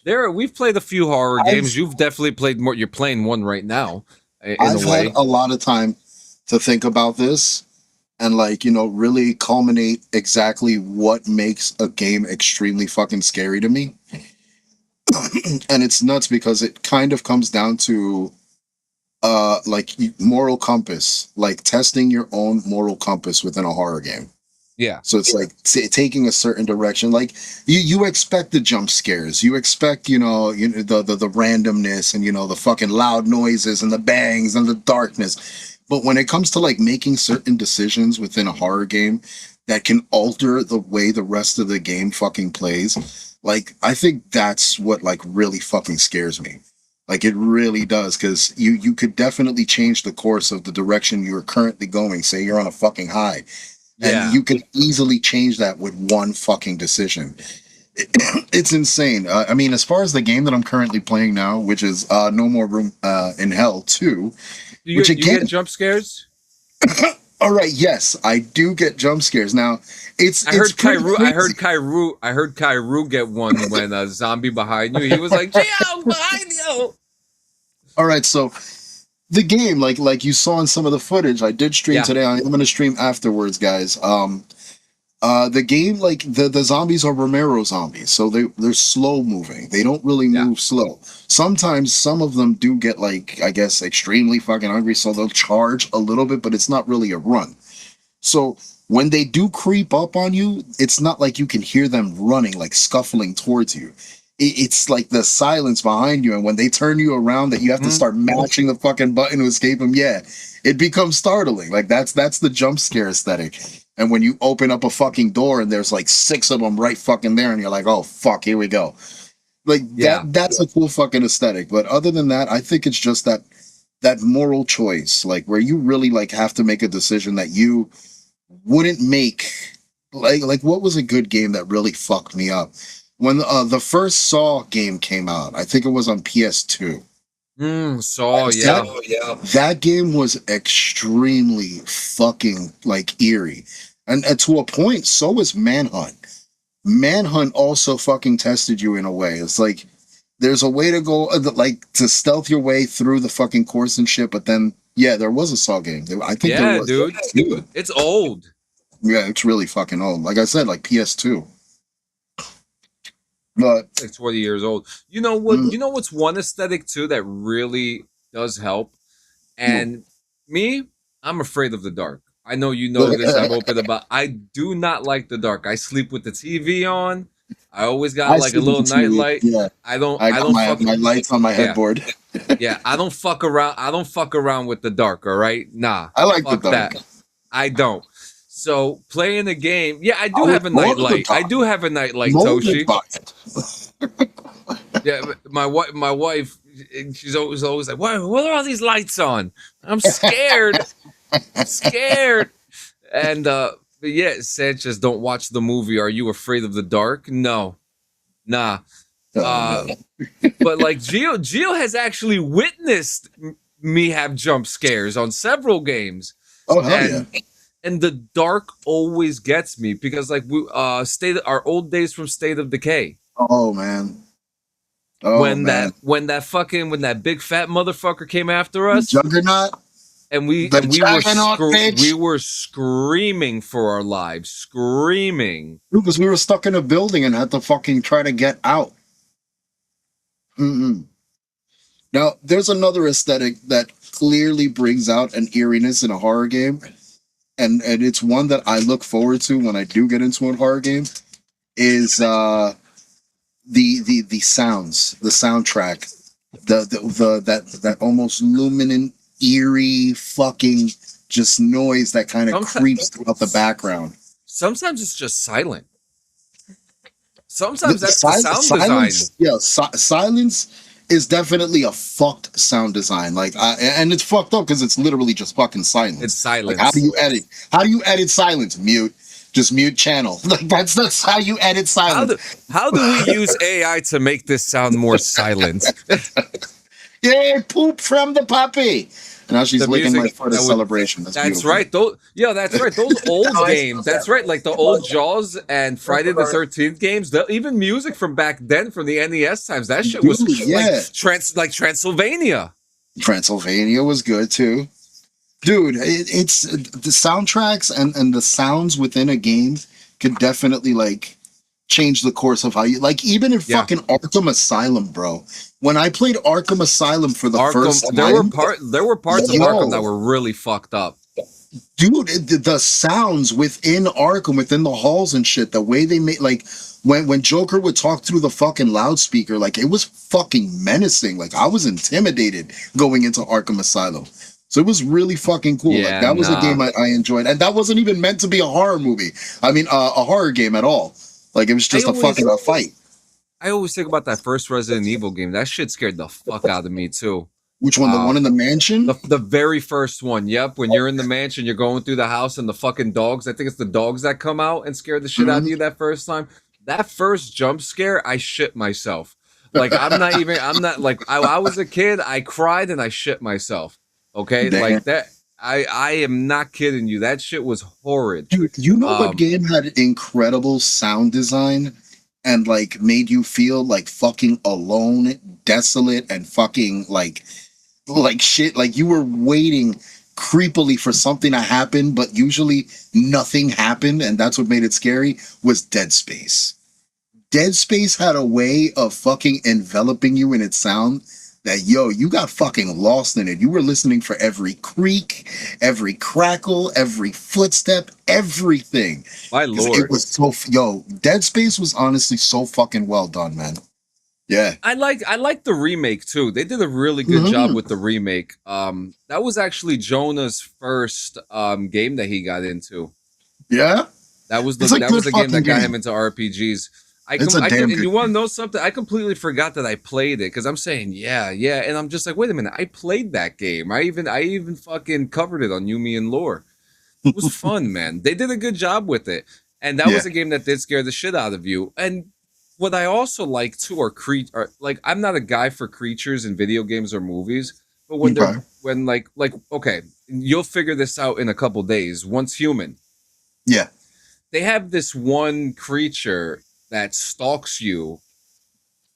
we've played a few horror games. You've definitely played more. You're playing one right now. I've had a lot of time to think about this and, like, really culminate exactly what makes a game extremely fucking scary to me. And it's nuts, because it kind of comes down to like moral compass, like testing your own moral compass within a horror game. Yeah. So it's like taking a certain direction. Like you expect the jump scares, you expect the randomness, and the fucking loud noises and the bangs and the darkness. But when it comes to like making certain decisions within a horror game that can alter the way the rest of the game fucking plays, like, I think that's what like really fucking scares me. Like, it really does, because you could definitely change the course of the direction you're currently going. Say you're on a fucking high, and you can easily change that with one fucking decision. It's insane. I mean, as far as the game that I'm currently playing now, which is No More Room in Hell 2, you get jump scares? All right, yes, I do get jump scares. Now, I heard Kairu get one when a zombie behind you. He was like, "Gio, behind you!" All right, so the game, like you saw in some of the footage, I did stream today. I'm going to stream afterwards, guys. The game, like the zombies are Romero zombies, so they're slow moving. They don't really move slow. Sometimes some of them do get, like, I guess, extremely fucking hungry, so they'll charge a little bit, but it's not really a run. So when they do creep up on you, it's not like you can hear them running, like scuffling towards you. It's like the silence behind you, and when they turn you around, that you have to start mashing the fucking button to escape them. Yeah, it becomes startling. Like that's the jump scare aesthetic. And when you open up a fucking door and there's like 6 of them right fucking there, and you're like, oh fuck, here we go. Like that's a cool fucking aesthetic. But other than that, I think it's just that moral choice, like where you really like have to make a decision that you wouldn't make. Like what was a good game that really fucked me up? When the first Saw game came out, I think it was on PS2. Saw, yeah. That game was extremely fucking like eerie. And to a point, so was Manhunt. Manhunt also fucking tested you in a way. It's like there's a way to go, like to stealth your way through the fucking course and shit. But then, yeah, there was a Saw game. I think there was. Dude, it's old. Yeah, it's really fucking old. Like I said, like PS2. But it's like 20 years old. You know what? You know what's one aesthetic too that really does help? And me, I'm afraid of the dark. I know you know this. I'm open about. I do not like the dark. I sleep with the TV on. I always got like a little night light. Yeah. I don't my lights on my headboard. Yeah, I don't fuck around. I don't fuck around with the dark. All right, nah. I like the dark. That. I don't. So playing the game, yeah, I do have a night light. I do have a night light, Toshi. Yeah, my wife, she's always like, what are all these lights on? I'm scared. I'm scared. And but yeah, Sanchez, don't watch the movie. Are you afraid of the dark? No. Nah. But like Gio has actually witnessed me have jump scares on several games. Oh hell yeah. And the dark always gets me because like we our old days from State of Decay. Oh man. Oh, when that big fat motherfucker came after us, Juggernaut, and we were screaming for our lives, screaming because we were stuck in a building and had to fucking try to get out. Now there's another aesthetic that clearly brings out an eeriness in a horror game, and it's one that I look forward to when I do get into a horror game. Is the sounds, the soundtrack, that almost luminant, eerie fucking just noise that kind of creeps throughout the background. Sometimes it's just silent. Sometimes that's the sound design. Yeah, silence is definitely a fucked sound design. Like, and it's fucked up because it's literally just fucking silence. It's silence. Like, how do you edit silence? Mute. Just mute channel. Like that's how you edit silence. How do we use AI to make this sound more silent? Yay, poop from the puppy. Now she's licking my foot as celebration. That's right. That's right. Those old games. That's right. Like the old Jaws and Friday the 13th games. Even music from back then, from the NES times. That shit was like Transylvania. Transylvania was good too. Dude, it's the soundtracks and the sounds within a game could definitely like change the course of how you like. Even in fucking Arkham Asylum, bro. When I played Arkham Asylum for the first time, there were parts of Arkham that were really fucked up. Dude, the sounds within Arkham, within the halls and shit, the way they made, like when Joker would talk through the fucking loudspeaker, like it was fucking menacing. Like I was intimidated going into Arkham Asylum. So it was really fucking cool. Yeah, like that was a game I enjoyed, and that wasn't even meant to be a horror movie. I mean, a horror game at all. Like it was just a fight. I always think about that first Resident Evil game. That shit scared the fuck out of me too. Which one? The one in the mansion? The very first one. Yep. When you're in the mansion, you're going through the house, and the fucking dogs. I think it's the dogs that come out and scare the shit out of you that first time. That first jump scare, I shit myself. Like I was a kid. I cried and I shit myself. Okay, damn. Like that. I am not kidding you. That shit was horrid. Dude, you know what game had incredible sound design and like made you feel like fucking alone, desolate, and fucking like shit. Like you were waiting creepily for something to happen, but usually nothing happened, and that's what made it scary. Was Dead Space. Dead Space had a way of fucking enveloping you in its sound. That you got fucking lost in it. You were listening for every creak, every crackle, every footstep, everything. My lord, it was so Dead Space was honestly so fucking well done, man. Yeah, I like the remake too. They did a really good job with the remake. That was actually Jonah's first game that he got into. Yeah, that was the it's a that was good the game that fucking got game. him into RPGs. It's a damn and good you want to game. know something? I completely forgot that I played it because I'm saying yeah, and I'm just like, wait a minute, I played that game. I even fucking covered it on Yumi and Lore. It was fun, man. They did a good job with it, and that Yeah. was a game that did scare the shit out of you. And what I also like too are like I'm not a guy for creatures in video games or movies, but when Okay. when like okay, you'll figure this out in a couple days. Once Human, Yeah. they have this one creature that stalks you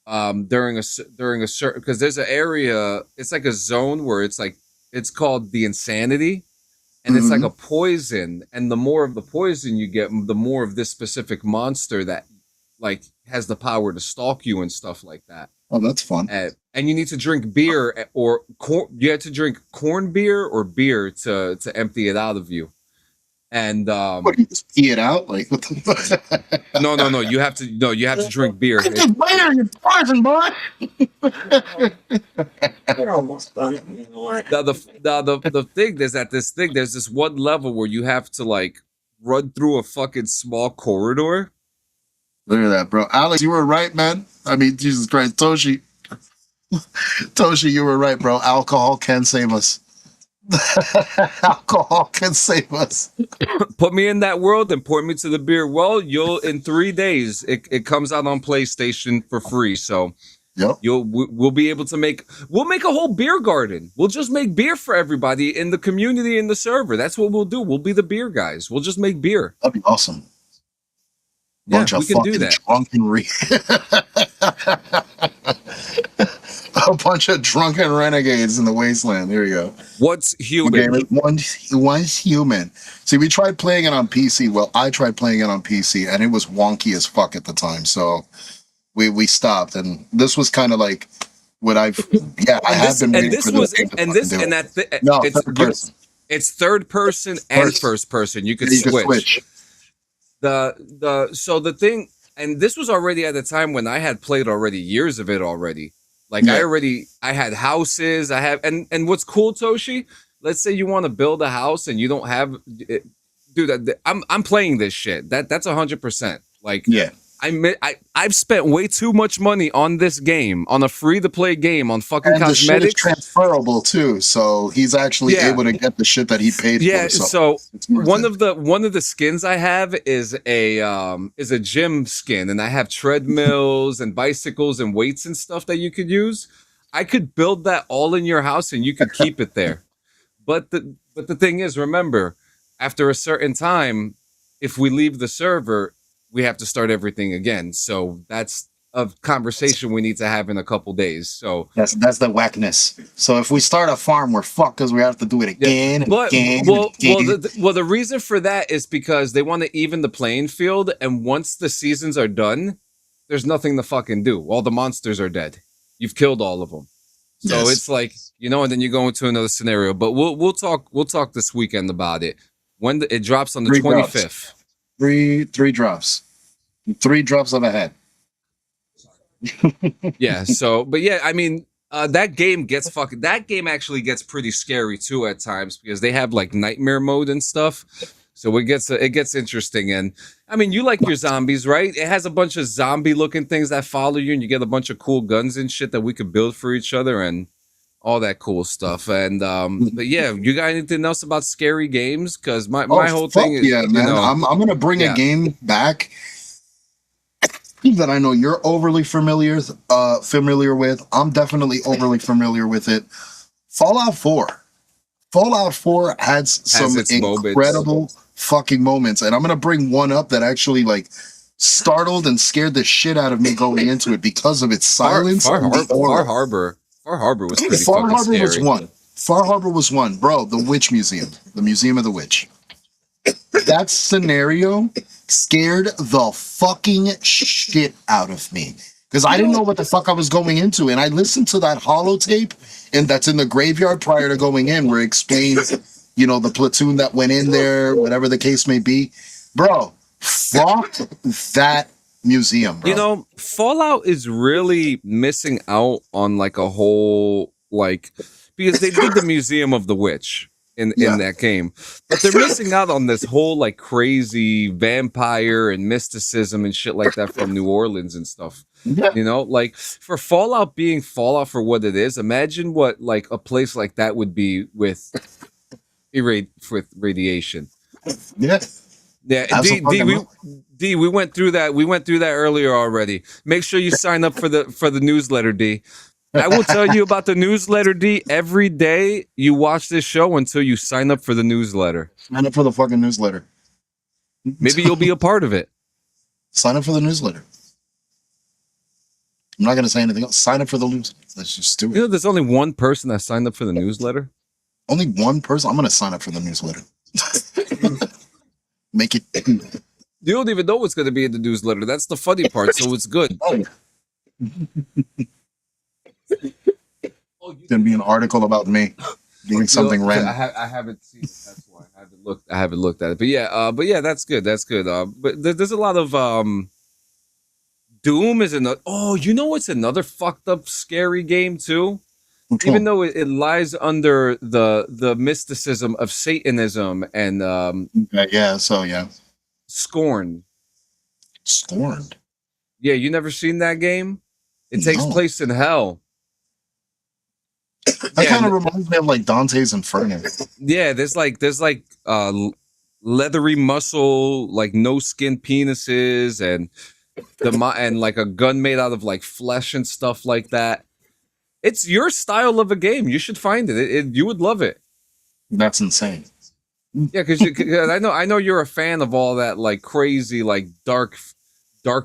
during a certain, because there's an area, it's like a zone where it's called the Insanity, and it's like a poison, and the more of the poison you get, the more of this specific monster that like has the power to stalk you and stuff like that. Oh, that's fun. And you need to drink beer or you have to drink corn beer or beer to empty it out of you. And What, you just pee it out? Like, what the no, you have to drink beer. Later, you're poison, boy. You're almost done. You know what? The thing is that there's this one level where you have to like run through a fucking small corridor. Look at that, bro. Alex, you were right, man. I mean, Jesus Christ. Toshi, you were right, bro. Alcohol can save us. Alcohol can save us. Put me in that world and point me to the beer. Well, you'll in 3 days. It comes out on PlayStation for free. So Yep. we'll be able to make a whole beer garden. We'll just make beer for everybody in the community in the server. That's what we'll do. We'll be the beer guys. We'll just make beer. That'd be awesome. Yeah, Bunch we of can do fucking that. drunken a bunch of drunken renegades in the wasteland. There you go. What's human? Okay, one's human. See, we tried playing it on PC. Well, I tried playing it on PC, and it was wonky as fuck at the time. So we stopped, and this was kind of like what I have been waiting for this game to fucking do. No, it's third person. It's third person and first person. You could switch. So the thing, and this was already at a time when I had played already years of it already. Like I had houses, and what's cool, Toshi, let's say you want to build a house and you don't have it, dude, I'm playing this shit. That's 100%. Like, yeah. I've spent way too much money on this game, on a free-to-play game, on fucking and cosmetics. The shit is transferable too, so he's actually able to get the shit that he paid for. Yeah, so one of the skins I have is a gym skin, and I have treadmills and bicycles and weights and stuff that you could use. I could build that all in your house, and you could keep it there. But the thing is, remember, after a certain time, if we leave the server, we have to start everything again. So that's a conversation we need to have in a couple days. So that's the whackness. So if we start a farm, we're fucked because we have to do it again and again. Well, the reason for that is because they want to even the playing field, and once the seasons are done, there's nothing to fucking do. All the monsters are dead. You've killed all of them. So it's like, and then you go into another scenario. But we'll talk this weekend about it. When it drops on the 25th. Three drops. 3 drops of a head. Yeah, so but yeah, I mean, that game actually gets pretty scary too at times, because they have like nightmare mode and stuff. So it gets interesting. And I mean, you like your zombies, right? It has a bunch of zombie looking things that follow you, and you get a bunch of cool guns and shit that we could build for each other and all that cool stuff. And but yeah, you got anything else about scary games? Because my whole thing is, man. I'm gonna bring a game back that I know you're overly familiar with. I'm definitely overly familiar with it. Fallout 4. Fallout 4 had some incredible fucking moments, and I'm gonna bring one up that actually like startled and scared the shit out of me going into it because of its silence. Far Harbor was pretty Far fucking Harbor scary. Far Harbor was one, bro. The Witch Museum, the Museum of the Witch. That scenario scared the fucking shit out of me because I didn't know what the fuck I was going into, and I listened to that holotape, and that's in the graveyard prior to going in, where it explains, the platoon that went in there, whatever the case may be, bro. Fuck that museum, bro. Fallout is really missing out on like a whole, like, because they did the Museum of the Witch. in that game. But they're missing out on this whole like crazy vampire and mysticism and shit like that from New Orleans and stuff. Yeah. You know, like for Fallout being Fallout for what it is, imagine what like a place like that would be with radiation. Yeah. Yeah, D, we went through that. We went through that earlier already. Make sure you sign up for the newsletter, D. I will tell you about the newsletter, D. Every day you watch this show until you sign up for the newsletter. Sign up for the fucking newsletter. Maybe you'll be a part of it. Sign up for the newsletter. I'm not going to say anything else. Sign up for the newsletter. Let's just do it. You know, there's only one person that signed up for the newsletter. Only one person? I'm going to sign up for the newsletter. Make it. You don't even know what's going to be in the newsletter. That's the funny part, so it's good. Oh. It's going to be an article about me doing something random. I haven't seen it. That's why I haven't looked at it. But yeah, that's good. That's good. But there's a lot of Doom is another. Oh, you know what's another fucked up scary game too? Even though it lies under the mysticism of Satanism and Scorn. Scorned. Yeah, you never seen that game? It takes place in hell. That kind of reminds me of like Dante's Inferno. Yeah, there's like leathery muscle, like no skin penises, and like a gun made out of like flesh and stuff like that. It's your style of a game. You should find it. You would love it. That's insane. Yeah, because I know you're a fan of all that like crazy like dark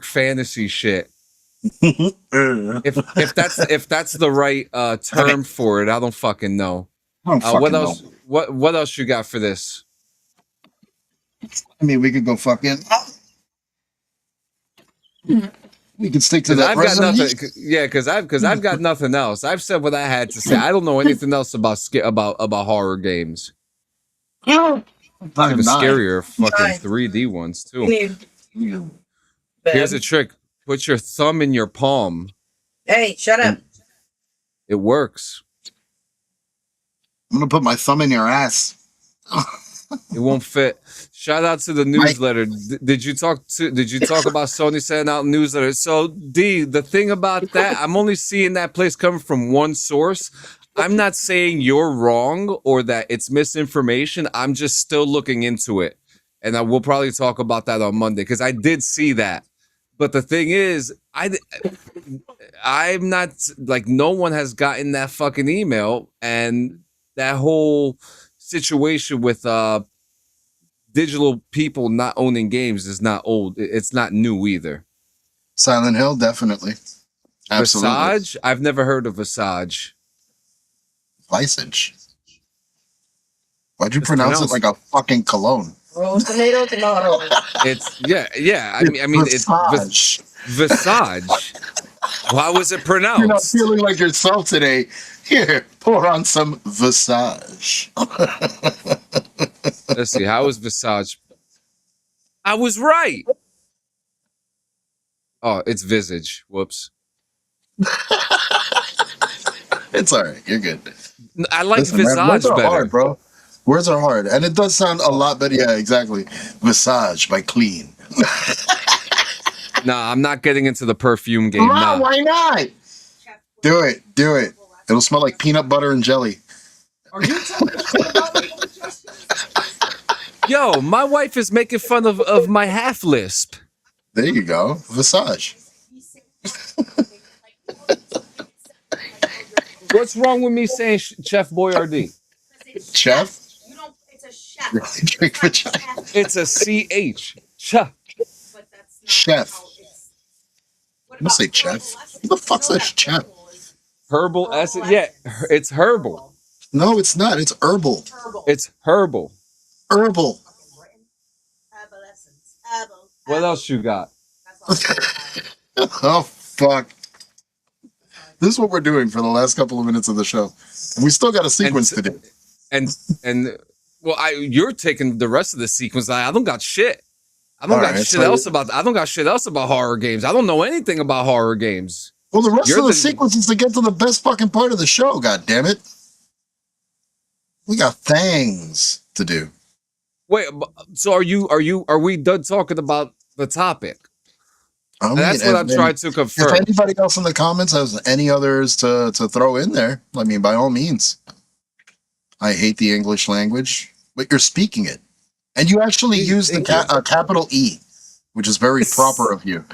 fantasy shit. if that's the right term for it, I don't fucking know. What else? What else you got for this? I mean, we could go fucking. We can stick to that. I've got nothing. Yeah, because I've got nothing else. I've said what I had to say. I don't know anything else about horror games. Even scarier fucking 3D ones too. Here's a trick. Put your thumb in your palm. Hey, shut up. It works. I'm gonna put my thumb in your ass. It won't fit. Shout out to the newsletter. Did you talk about Sony sending out newsletters? So D, the thing about that, I'm only seeing that place coming from one source. I'm not saying you're wrong or that it's misinformation. I'm just still looking into it. And I will probably talk about that on Monday because I did see that. But the thing is, I'm not like no one has gotten that fucking email, and that whole situation with digital people not owning games is not old. It's not new either. Silent Hill, definitely. Absolutely. Visage? I've never heard of Visage. Visage. Why'd you pronounce it like a fucking cologne? Rose tomato. It's yeah. I mean it's Visage. How was it pronounced? You're not feeling like yourself today. Here, pour on some Visage. Let's see. How is Visage? I was right. Oh, it's Visage. Whoops. It's all right. You're good. I like Visage better, hard, bro. Words are hard, and it does sound a lot better. Yeah, exactly. Visage by Clean. Nah, I'm not getting into the perfume game. Nah. Why not? Do it. It'll smell like peanut butter and jelly. Are you talking about it? Yo, my wife is making fun of my half lisp. There you go. Visage. What's wrong with me saying Chef Boyardee? Chef? It's a chef. Really drink vagina. It's a CH. Chef. Chef. I'm gonna say chef. What the fuck says chef? Herbal essence. Yeah, it's herbal. No, it's not. It's herbal. It's herbal. Herbal. What else you got? Oh, fuck. This is what we're doing for the last couple of minutes of the show. And we still got a sequence to do. And well, you're taking the rest of the sequence. I don't got shit. I don't got shit else about horror games. I don't know anything about horror games. Well, the rest of the sequence is to get to the best fucking part of the show, god damn it. We got things to do. Wait, so are we done talking about the topic? I mean, that's what I'm trying to confirm. If anybody else in the comments has any others to throw in there, I mean, by all means. I hate the English language, but you're speaking it. And you actually use the capital E, which is very proper of you.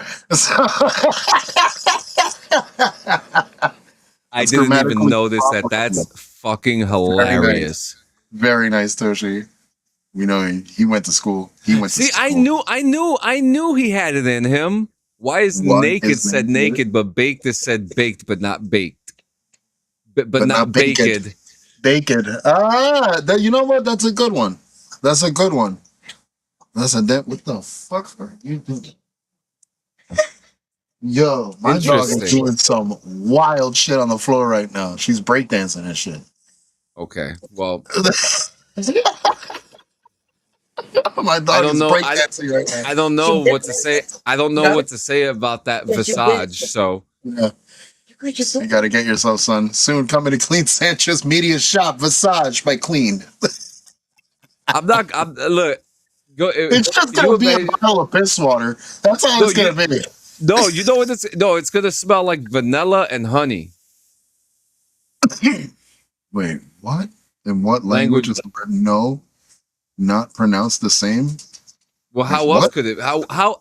I didn't even notice that. That's fucking hilarious. Very nice, Toshi. You know, he went to school. He went to school. I knew he had it in him. Why is naked said naked, but baked is said baked, but not baked? But not baked. Baked. You know what? That's a good one. That's a good one. What the fuck are you doing? Yo, my dog is doing some wild shit on the floor right now. She's breakdancing and shit. Okay, well. My dog is breakdancing right now. I don't know what to say. I don't know what to say about that visage. So yeah. You gotta get yourself, son. Soon coming to Clean Sanchez Media Shop. Visage by Clean. Look. It's just gonna be a bottle of piss water. That's all it's gonna be. No, you know what it's gonna smell like vanilla and honey. Wait, what? In what language is the word no not pronounced the same? Well, how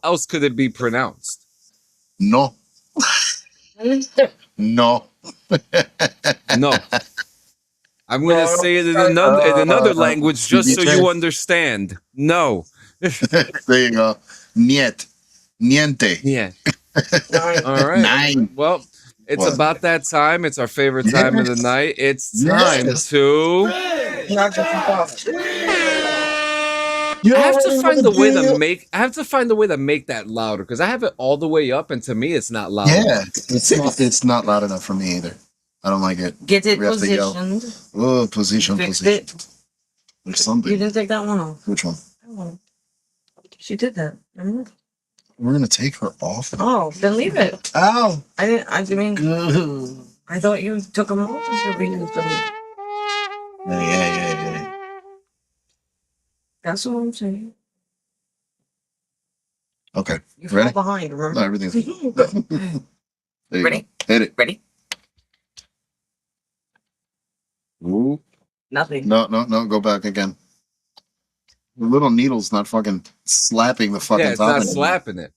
else could it be pronounced? No. No. No. I'm gonna say it in another language just so you understand. No. There you go. Niet. Niente. Yeah. All right. 9. Well, it's about that time. It's our favorite time of the night. It's time to. I have to find a way to make that louder because I have it all the way up, and to me, it's not loud. Yeah, it's not loud enough for me either. I don't like it. Get it positioned. Oh, position. Fixed it. There's something. You didn't take that one off. Which one? That one. She did that. Remember? We're gonna take her off. Oh, then leave it. Ow! I thought you took them off to reuse them. Yeah. That's what I'm saying. Okay. You fall behind, remember? No, everything's Ready? Hit it. Ready? Ooh. Nothing. No. Go back again. The little needle's not fucking slapping the fucking it's not slapping it.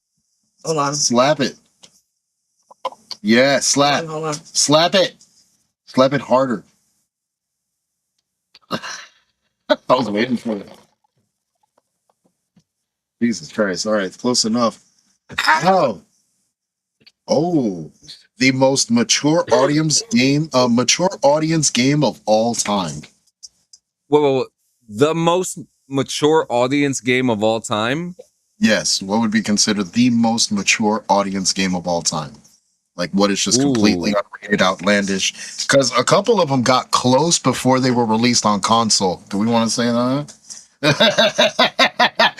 Hold on. Slap it. Yeah, slap. Hold on. Slap it. Slap it harder. I was waiting for it. Jesus Christ. All right, it's close enough. Ow. Oh, the most mature audience game of all time. Whoa. The most mature audience game of all time? Yes. What would be considered the most mature audience game of all time? Like what is just completely unrated, outlandish? Because a couple of them got close before they were released on console. Do we want to say that?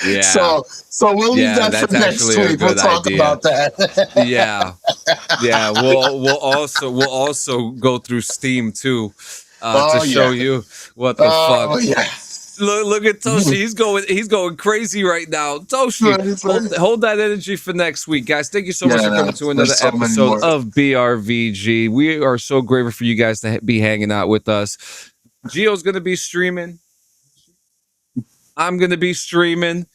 Yeah. So we'll leave that for next week. We'll talk about that. Yeah. We'll also go through Steam too to show you what the fuck. Yeah. Look at Toshi. He's going crazy right now. Toshi, hold that energy for next week, guys. Thank you so much for coming to another episode of BRVG. We are so grateful for you guys to be hanging out with us. Gio's gonna be streaming. I'm gonna be streaming.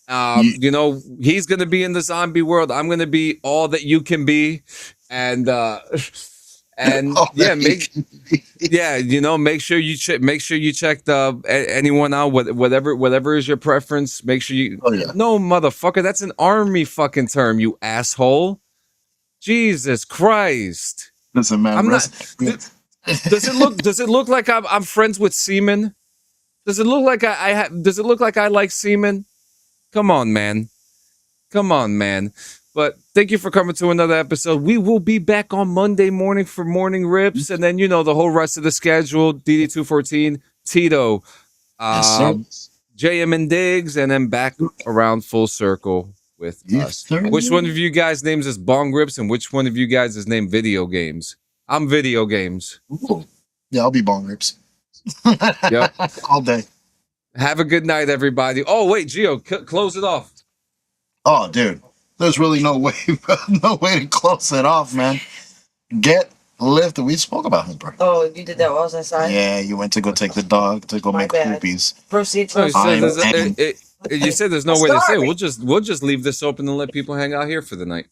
You know, he's gonna be in the zombie world. I'm gonna be all that you can be, and make sure you check anyone out. Whatever is your preference. Make sure you. No, motherfucker, that's an army fucking term, you asshole. Jesus Christ. Listen, man. Does it look like I'm friends with semen? Does it look like does it look like I like semen? Come on, man. But thank you for coming to another episode. We will be back on Monday morning for Morning Rips, and then the whole rest of the schedule: DD214, Tito, JM and Diggs, and then back around full circle with us. Which one of you guys' names is Bong Rips, and which one of you guys is named Video Games? I'm Video Games. Ooh. Yeah, I'll be Bong Rips. Yep. All day. Have a good night, everybody. Oh, wait, Gio, close it off. Oh, dude. There's really no way to close it off, man. Get lifted. We spoke about him, bro. Oh, you did that while I was outside? Yeah, you went to go take the dog to go make poopies. Proceed to you said there's no way to say it. We'll just leave this open and let people hang out here for the night.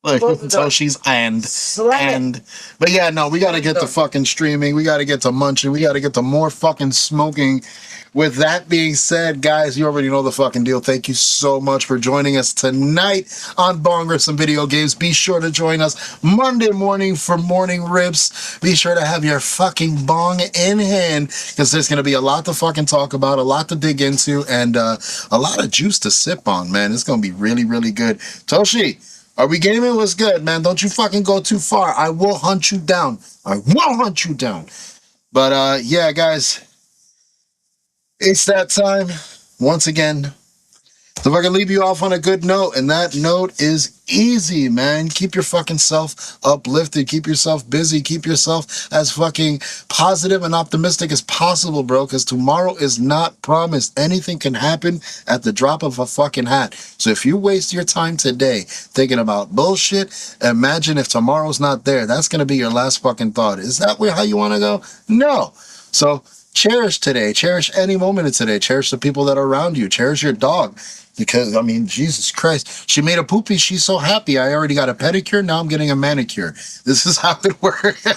So she's but yeah, no, we gotta get to fucking streaming, we gotta get to munching, we gotta get to more fucking smoking. With that being said, guys, you already know the fucking deal. Thank you so much for joining us tonight on Bongers and Video Games. Be sure to join us Monday morning for Morning Rips. Be sure to have your fucking bong in hand, because there's gonna be a lot to fucking talk about, a lot to dig into, and a lot of juice to sip on, man. It's gonna be really, really good. Toshi, are we gaming? What's good, man? Don't you fucking go too far. I will hunt you down. I will hunt you down. But yeah, guys, it's that time once again. So if I can leave you off on a good note, and that note is easy, man. Keep your fucking self uplifted. Keep yourself busy. Keep yourself as fucking positive and optimistic as possible, bro, because tomorrow is not promised. Anything can happen at the drop of a fucking hat. So if you waste your time today thinking about bullshit, imagine if tomorrow's not there. That's going to be your last fucking thought. Is that how you want to go? No. So cherish today. Cherish any moment of today. Cherish the people that are around you. Cherish your dog. Because, I mean, Jesus Christ, she made a poopy. She's so happy. I already got a pedicure. Now I'm getting a manicure. This is how it works.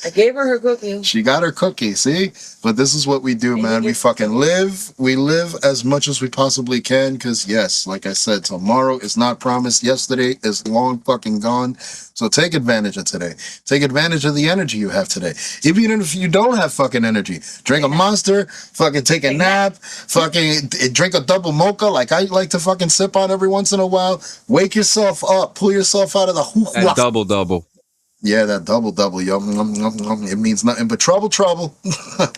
I gave her cookie. She got her cookie, see? But this is what we do, man. We fucking live. We live as much as we possibly can, because, yes, like I said, tomorrow is not promised. Yesterday is long fucking gone. So take advantage of today. Take advantage of the energy you have today. Even if you don't have fucking energy, drink a Monster, fucking take a nap, fucking drink a double mocha like I like to fucking sip on every once in a while. Wake yourself up. Pull yourself out of the And double. Yeah, that double, yo. It means nothing but trouble.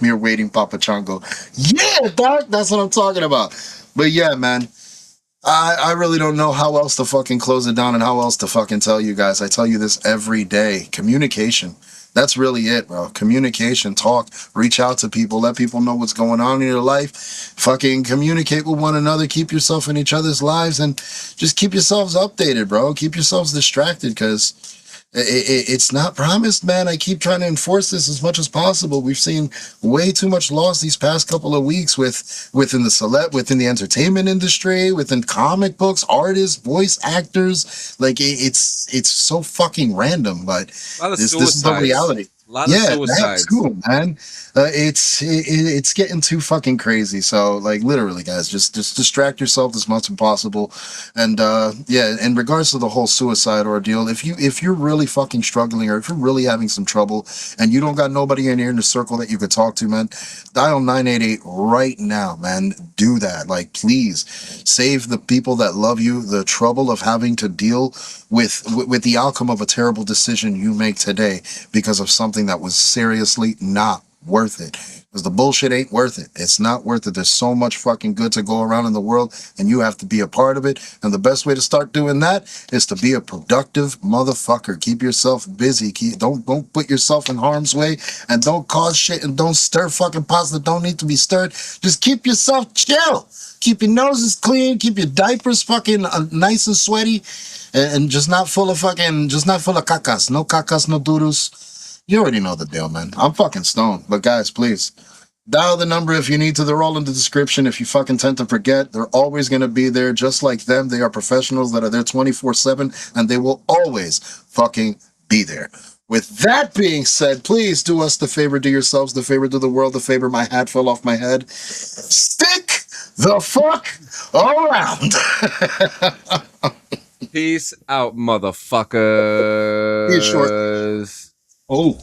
You're waiting, Papa Chango. Yeah, dog. That's what I'm talking about. But yeah, man. I really don't know how else to fucking close it down and how else to fucking tell you guys. I tell you this every day. Communication. That's really it, bro. Communication, talk, reach out to people, let people know what's going on in your life. Fucking communicate with one another, keep yourself in each other's lives, and just keep yourselves updated, bro. Keep yourselves distracted, because it's not promised, man. I keep trying to enforce this as much as possible. We've seen way too much loss these past couple of weeks within the entertainment industry, within comic books, artists, voice actors. Like it's so fucking random, but this is the reality. A lot of suicides. That's cool, man. It's getting too fucking crazy. So, like, literally, guys, just distract yourself as much as possible. And yeah, in regards to the whole suicide ordeal, if you're really fucking struggling, or if you're really having some trouble, and you don't got nobody in the circle that you could talk to, man, dial 988 right now, man. Do that. Like, please save the people that love you the trouble of having to deal with the outcome of a terrible decision you make today because of something that was seriously not worth it. Because the bullshit ain't worth it. It's not worth it. There's so much fucking good to go around in the world, and you have to be a part of it. And the best way to start doing that is to be a productive motherfucker. Keep yourself busy. Don't put yourself in harm's way, and don't cause shit, and don't stir fucking pots that don't need to be stirred. Just keep yourself chill. Keep your noses clean. Keep your diapers fucking nice and sweaty, and just not full of cacas. No cacas, no durus. You already know the deal, man. I'm fucking stoned. But guys, please, dial the number if you need to. They're all in the description. If you fucking tend to forget, they're always going to be there. Just like them, they are professionals that are there 24/7, and they will always fucking be there. With that being said, please do us the favor, do yourselves the favor, do the world the favor. My hat fell off my head. Stick the fuck around. Peace out, motherfuckers. Be short. Oh.